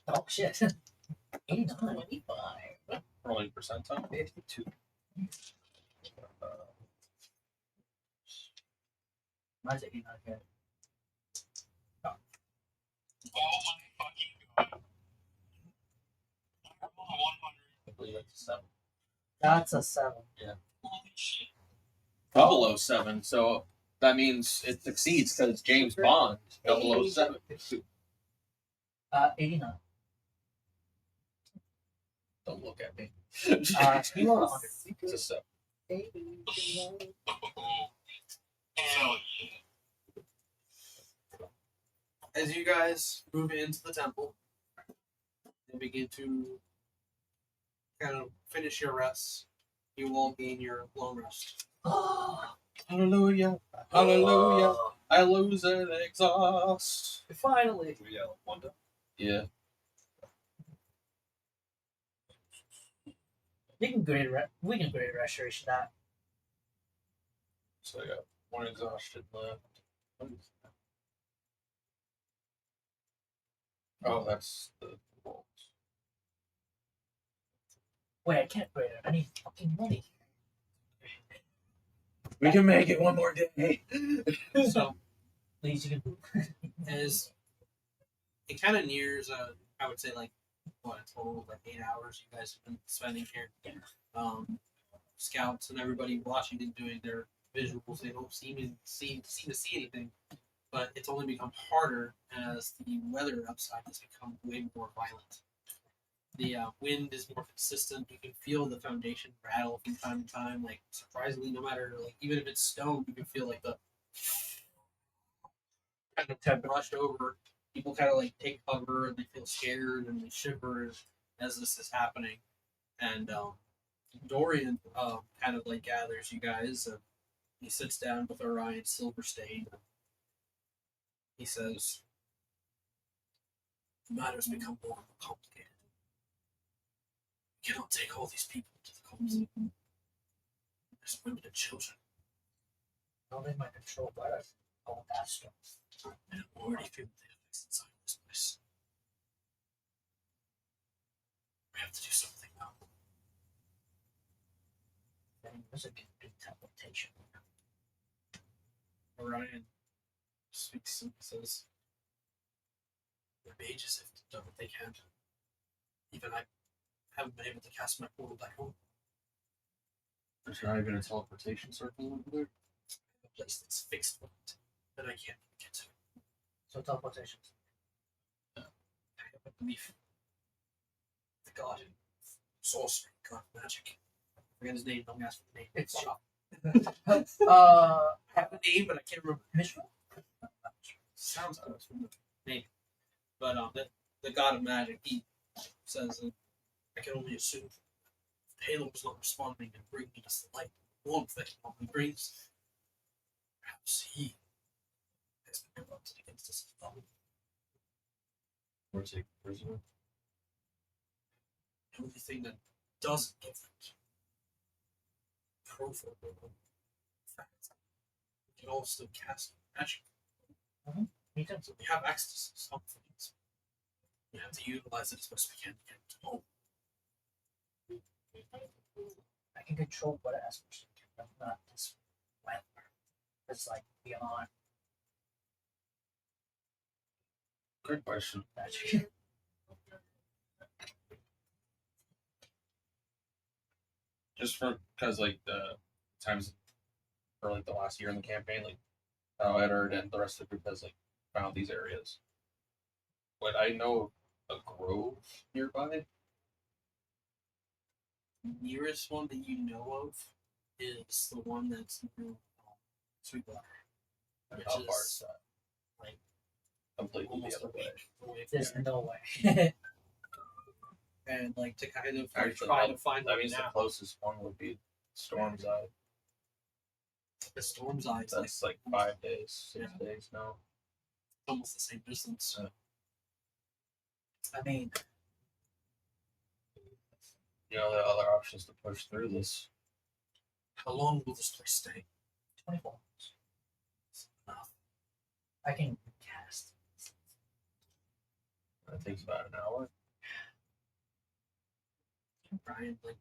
Oh shit. 89. 25. Rolling percentile. 52. Mine's 89. Okay. Oh my fucking god. I rolled a 100. I believe it's a 7. That's a 7. Holy shit. Double 07, so that means it succeeds because it's James Bond. 007. 89. Don't look at me. He rolled 100. It's a 7. Hell yeah. As you guys move into the temple, and begin to kind of finish your rest, you will gain your long rest. Hallelujah. Hallelujah. I lose an exhaust. Finally. We got one done. Yeah. We can grade restoration that. So I got 1 exhaustion left. What is that? Oh, that's the rolls. Wait, I can't grade it. I need fucking money. We can make it one more day. So, Please, you can. as it kind of nears, I would say like what a total of like 8 hours you guys have been spending here. Scouts and everybody watching and doing their visuals, they don't seem to see anything. But it's only become harder as the weather outside has become way more violent. The wind is more consistent. You can feel the foundation rattle from time to time. Like surprisingly, no matter like even if it's stone, you can feel like the kind of brushed over. People kind of like take cover and they feel scared and they shiver as this is happening. And Dorian kind of like gathers you guys, and he sits down with Orion Silverstein. He says, "The matter's become more complicated. We cannot take all these people to the cult. There's women and children, How they might control by all that stuff. and I'm already feeling the effects inside this place. We have to do something now." Then there's a good teleportation. Orion speaks and says, "The mages have done what they can. Even I haven't been able to cast my portal back home. There's not even a teleportation circle over there. A place that's fixed for it that I can't get to. So teleportations. I have a belief. The god of sorcery, god of magic. I forget his name, don't ask for the name. It's Shut uh I have the name, but I can't remember. Mishra? Sounds good. Maybe. But the god of magic, he says that I can only assume Halo was not responding and bringing us the light, warmth that he brings. Perhaps he has been corrupted against us as well. Or take prisoner. The only thing that doesn't give that proof of the fact we can all still cast magic. Me too. So we have access to some things. We have to utilize it as best we can to get to home. I can control what aspects, but not this weather. It's like beyond Good question. magic. Just for because like the times for like the last year in the campaign, like Edward and the rest of the group has like found these areas. But I know a grove nearby. The nearest one that you know of is the one that's near Sweetwater, Like, which how far is is that? like Completely almost the a other way. week away from There's there. no way. And like to kind of like, Actually, try no, to find that one means the now. closest one would be Storm's Eye. The Storm's Eye is like That's like 5 days, 6 days now. almost the same distance. I mean, You know, the other option is to push through this. How long will this place stay? 24 hours. Enough. I can cast. That takes about an hour. Brian, like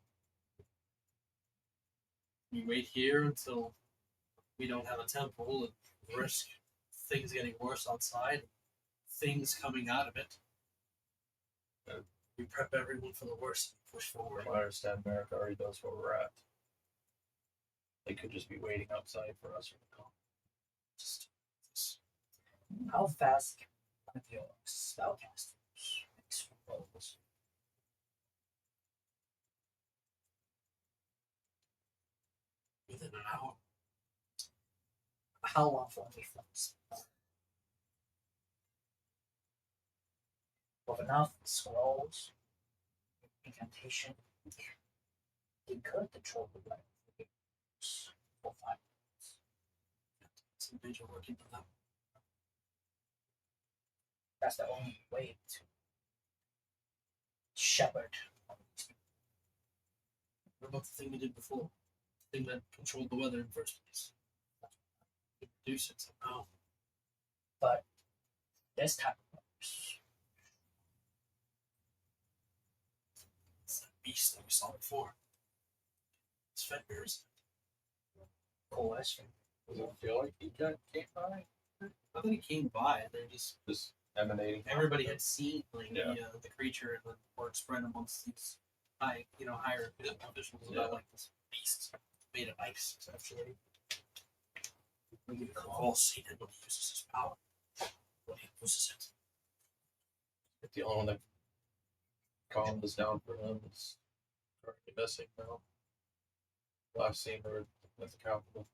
we wait here until we don't have a temple and risk things getting worse outside, things coming out of it. We prep everyone for the worst and push forward. From what I understand, America already knows where we're at. They could just be waiting outside for us to come. Just How fast can one of your spellcasters make scrolls? within an hour. How long for a reflex? With enough scrolls, incantation, they could control the weather for 5 minutes. It's a major work into that. That's the only way to shepherd. What about the thing we did before? The thing that controlled the weather in the first place. We reduce it somehow. But this type of works. It's that beast that we saw before. It's Fenrir's. Coercion. Does it feel like he came by? I think he came by. They're just Just emanating. everybody had seen like Yeah. the creature and the word spread amongst these higher officials Yeah. about like this beast made of ice essentially. We've all seen it when he uses his power. When he loses it. If the only one that calmed us down for him is currently missing now. Last seen her at the Capitol.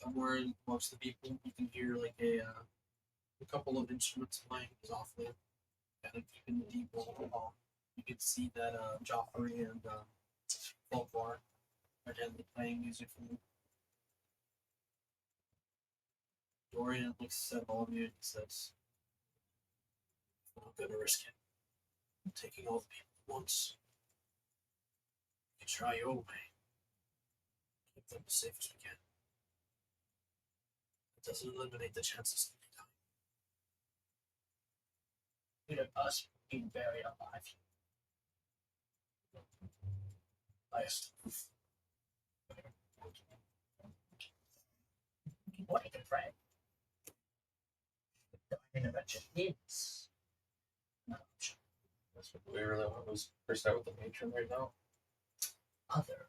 Somewhere amongst the people you can hear like a couple of instruments playing softly. kind of keeping the deep roll. You can see that Joffrey and Folklore are gently playing music for you. Dorian looks at all of you and says, I'm not gonna risk it. I'm taking all the people at once. You can try your way. Keep them as safe as we can. It doesn't eliminate the chances of me dying. Due to us being buried alive. Last. What a good friend. The intervention is not an option. That's what we really want to first out with the matron right now. Other.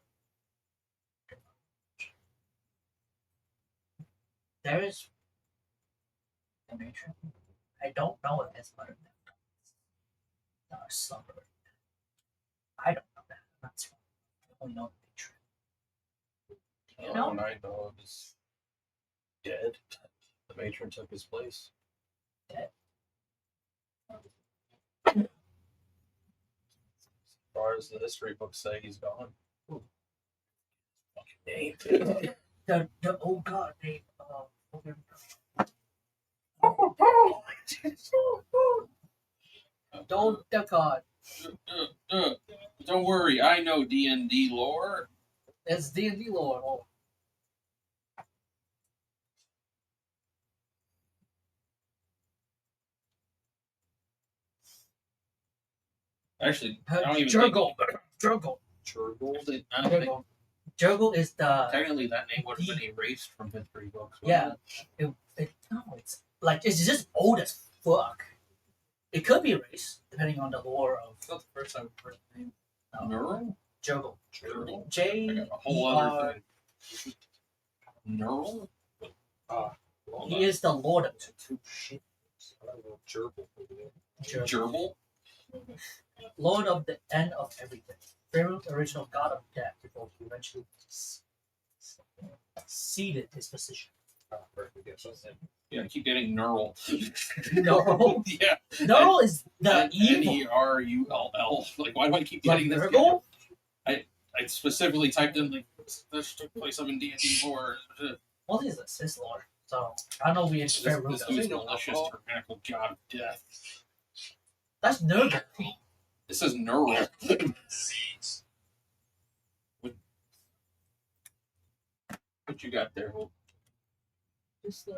There is the matron. I don't know if it's other than our slumber. I don't know that. I'm not sure. I only know the matron. Do you know? When I know is dead. The matron took his place. Dead. As far as the history books say, he's gone. Name. The old god name. Don't the god. Don't worry, I know D&D lore. It's D&D lore. Oh, Actually, I don't even Jurgle. think Jurgle. Jurgle. I don't think Jurgle is the technically that name would have been erased from history books. yeah. No, it's like it's just old as fuck. It could be erased depending on the lore of It's not the first time I've heard the name. Neural? Jurgle. Jurgle? I J. got a whole other thing. Neural? He is the lord of Gerbil. Gerbil? Lord of the end of everything. Pharaoh's original god of death before he eventually ceded his position. Yeah, I keep getting neural. Neural? Yeah. Neural is the evil. Nerull. Like, why do I keep Like getting this? Nurgle? I specifically typed in like this took place up in D&D lore. Well, this is his lore. So I know we This Pharaoh. dude's malicious, tyrannical god of death. That's Nurgle. This is neural. Disease. What you got there? Just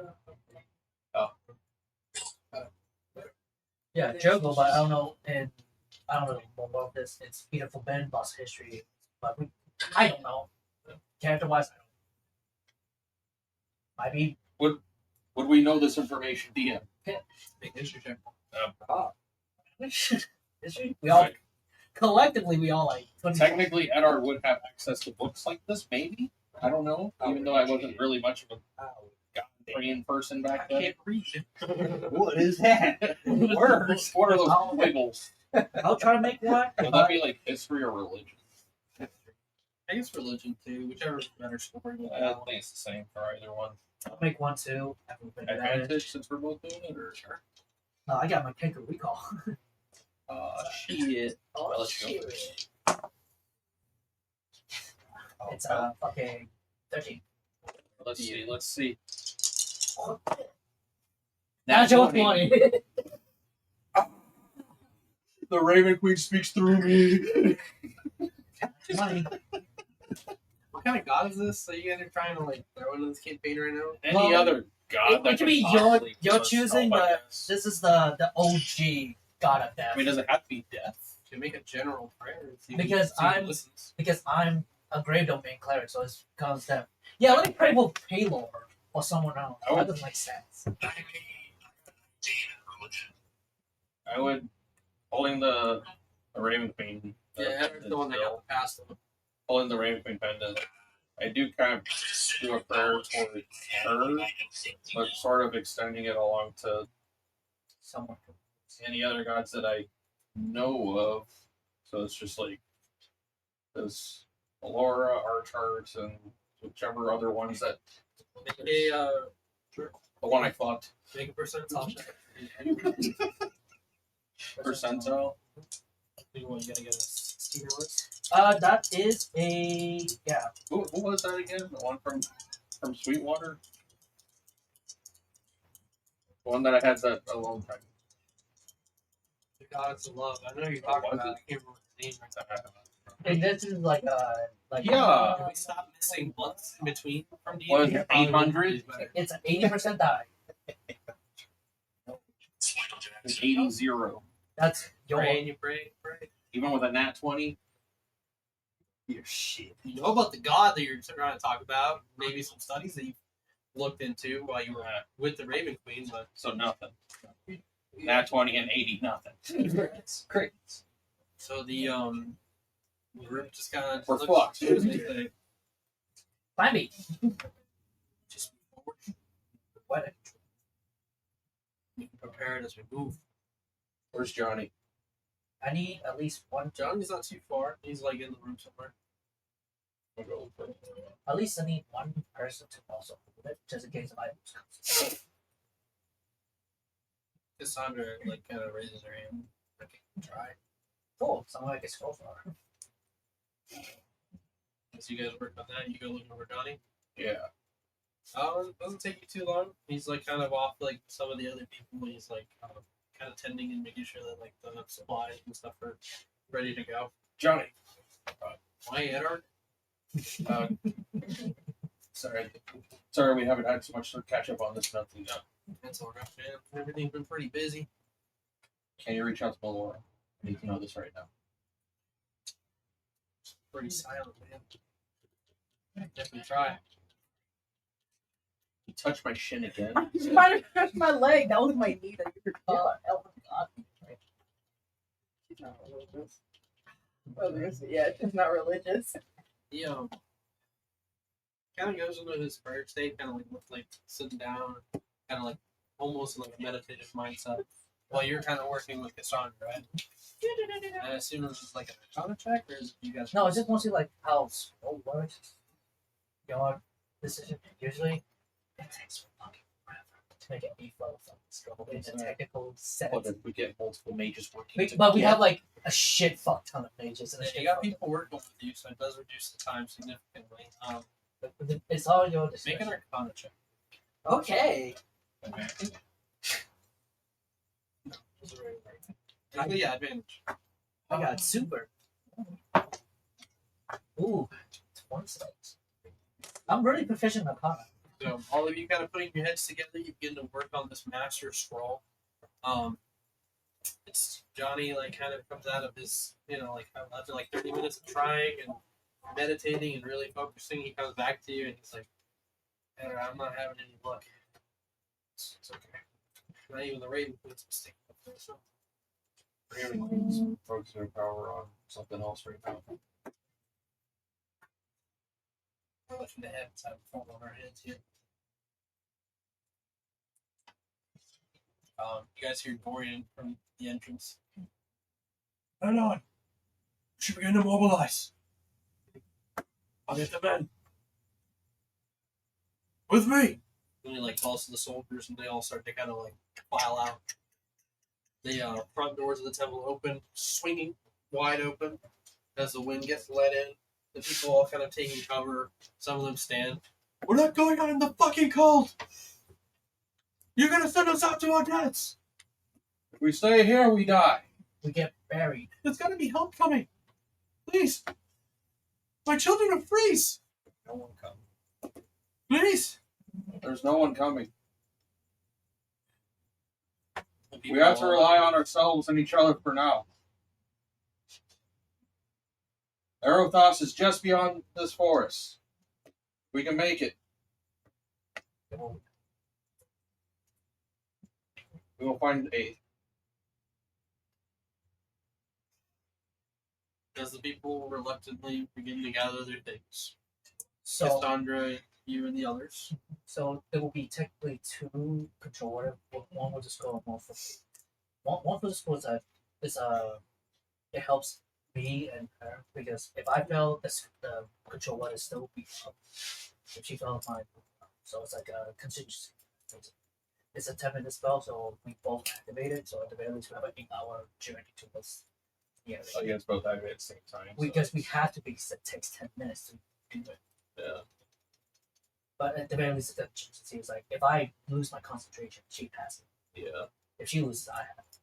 Oh. Yeah, Jurgle, but I don't know, and I don't know more about this. It's either forbidden boss history, but I don't know. Character wise, I don't know. Might be Would we know this information, DM? Big history check. history. We all collectively we all like 20 Technically, Edar would have access to books like this, maybe. I don't know. Even though I wasn't really much of a God-praying person back then. What is that? Words. What are those wiggles? I'll try to make one. Would that be like history or religion? I guess religion too, whichever is better. I think it's the same for either one. I'll make one too. I can make that. Advantage since we're both doing it, or No, I got my Kenku recall. shit. Oh, I'll let you go shit. first. It's fucking 13. Let's see. Natural 20. The Raven Queen speaks through me. 20. What kind of god is this? So you guys are trying to like throw into this campaign right now? Any Well, other god It that could be possibly your just choosing, help, I but guess. this is the OG God of Death. I mean, does it have to be death? To make a general prayer. and see Because see who I'm- listens. Because I'm a Grave Domain cleric, so it's comes down. Yeah, let me pray for Paylor or someone else. I would- That doesn't make sense. I mean, Dean and religion. I would holding the Raven Queen. Yeah, that's the one that got the past them. Holding the Raven Queen pendant. I do kind of do a prayer toward her, but sort of extending it along to Someone. any other gods that I know of. So it's just like this Alora, Archart, and whichever other ones that Make a the one I fought. make a percentile check. Percentile. You gotta get a 16 or less. That is a yeah. Who was that again? The one from Sweetwater. The one that I had that a long time. The gods of love. I know you're talking was about. it? I can't remember his name right now. And this is like Yeah. Can we stop missing months in between from D&D? What is it, 800? It's an 80% die. It's Michael Jackson. It's 80-0. That's your Pray and you pray, pray. Even with a nat 20. Your shit. You know about the god that you're trying to talk about. Maybe some studies that you looked into while you were with the Raven Queen, but So nothing. Nat 20 and 80, nothing. Great. so the group just kind of We're fucked. Find me. Just move forward. What? We can prepare it as we move. Where's Johnny? I need at least one. Johnny's not too far. He's like in the room somewhere. I'll go look for him. At least I need one person to also move it, just in case of items. Cassandra like kind of raises her hand. Okay, try. Cool. Someone I can scroll for. As you guys work on that, you go looking for Johnny. Yeah. Doesn't take you too long. He's like kind of off like some of the other people. He's like kind of tending and making sure that like the supplies and stuff are ready to go. Johnny. Why, Edward? Uh, sorry, we haven't had so much to catch up on this nothing yet. That's all right, man. Everything's been pretty busy. Can you reach out to Melora? I need to know this right now. Pretty silent, man. Definitely try. You touched my shin again. You might have crushed my leg. That was my knee that you were Oh my god. She's not religious. Yeah, she's not religious. He kind of goes into his prayer state, kind of like sitting down, kind of like almost like a meditative mindset. While you're kind of working with Cassandra, right? I assume it's just like a Arcana check, or is it you guys? No, it's just mostly like how scroll works. Your decision usually it takes fucking forever to make an e-flow from scroll in a technical sense. But if we get multiple mages working But we together- have like a shit fuck ton of mages and a Yeah, shit you got fuck- people working with you, so it does reduce the time significantly. but it's all your Make decision. an Arcana check. Okay. Yeah, advantage. I got super. Ooh, 20 stakes. I'm really proficient in Arcana. So all of you kind of putting your heads together, you begin to work on this master scroll. It's Johnny like kind of comes out of his, like after like 30 minutes of trying and meditating and really focusing, he comes back to you and he's like, "Heather, I'm not having any luck. It's okay. Not even the Raven Queen's mistake. So Raven Queen's focusing their power on something else right now. we're looking ahead, time to fall on our heads here." You guys hear Dorian from the entrance. Hold on. We should begin to mobilize. I'll get the men. With me. And he like calls to the soldiers, and they all start to kind of like file out. The front doors of the temple open, swinging wide open as the wind gets let in. The people all kind of taking cover. Some of them stand. We're not going out in the fucking cold. You're gonna send us out to our deaths. If we stay here, we die. We get buried. There's gotta be help coming. Please. My children are freeze. No one comes. Please. There's no one coming. The We have to people- rely on ourselves and each other for now. Aerothos is just beyond this forest. We can make it. We will find aid. As the people reluctantly begin to gather their things. So Cassandra, you and the others. So there will be technically two controllers. One will just go one for the school is it helps me and her because if I fail, the controller is still be up. If she fails, mine. So it's like a contingency. it's a 10-minute spell, so we both activate it. So at the very least, we have an 8-hour journey towards the area. I guess both activate at the same time. Because we have to because it takes 10 minutes to do it. Yeah. But at the very least, it seems like if I lose my concentration, she has it. Yeah. If she loses, I have it.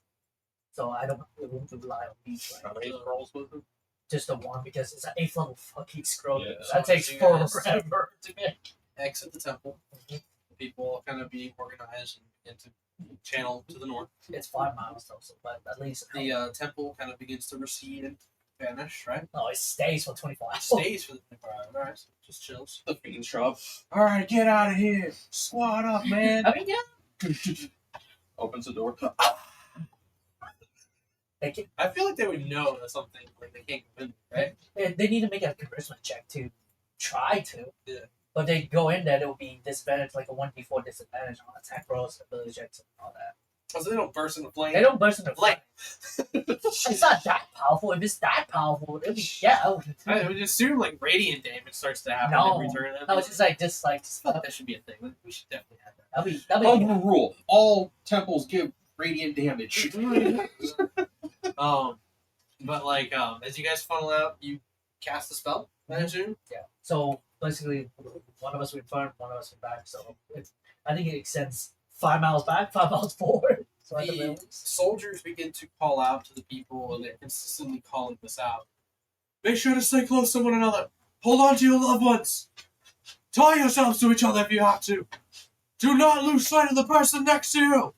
So I don't rely on me. How many scrolls was it? Just the one because it's an 8th level fucking scroll. Yeah. That takes So you guys- forever to make. Exit the temple. People kind of being organized and begin to channel to the north. It's 5 miles though, so but at least The temple kind of begins to recede and vanish, right? no, it stays for 24 It hours. stays for the 24 hours. All right, so just chills. The fiend shop All right, get out of here. Squad up, man. I mean, yeah, opens the door. I feel like they would know that something like they can't go in, right? they need to make a charisma check to try to. Yeah. But they go in there, it will be disadvantage, like a 1d4 disadvantage on attack rolls, ability checks, and all that. So they don't burst into flame. They don't burst into flame. Like- It's not that powerful. If it's that powerful, it'd be yeah. I would assume like radiant damage starts to happen No. every turn. No, it's just like I feel like that should be a thing. We should definitely have that. that'd be Overrule. All temples give radiant damage. But like as you guys funnel out, you cast the spell. I assume. yeah. So basically, one of us went front, one of us went back. So I think it extends 5 miles back, 5 miles forward. So at the The very least. soldiers begin to call out to the people, and they're consistently calling this out. Make sure to stay close to one another. Hold on to your loved ones. Tie yourselves to each other if you have to. Do not lose sight of the person next to you.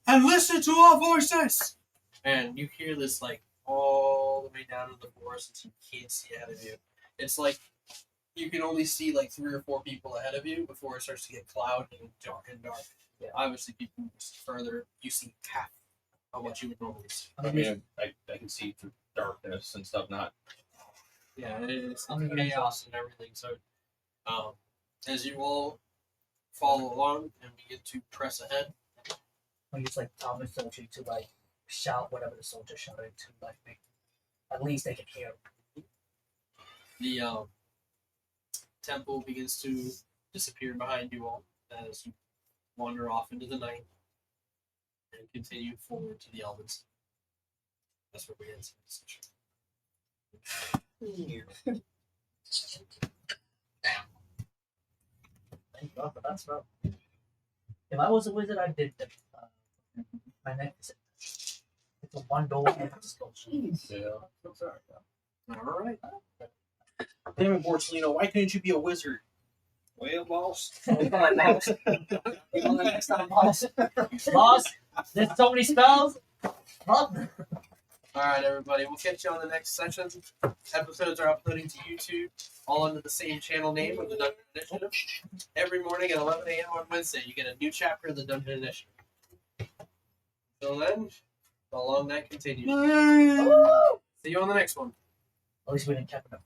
And listen to our voices. And you hear this like all the way down in the forest until you can't see ahead of you. It's like you can only see like 3 or 4 people ahead of you before it starts to get cloudy and dark. Yeah. Obviously, people move further. You see half of what you would normally see. I mean, I can see through darkness and stuff. Not Yeah, it's I mean, chaos and everything. So, as you all follow along and begin to press ahead, I use like Thomas Soldier to like shout whatever the soldier shouted to like make at least they can hear. the temple begins to disappear behind you all as you wander off into the night and continue forward to the Elvens. That's where we end this session. Thank God for that spell. If I was a wizard, I did the my next. It's a 1 door and it just goes. Jeez. yeah. I'm so sorry. All right. Damn it, Borsalino, why couldn't you be a wizard? Well, boss. Boss, there's so many spells. All right, everybody. We'll catch you on the next session. Episodes are uploading to YouTube, all under the same channel name of the Dungeon Initiative. Every morning at 11 a.m. on Wednesday, you get a new chapter of the Dungeon Initiative. Till then, the long night continues. See you on the next one. At least we didn't cap it up.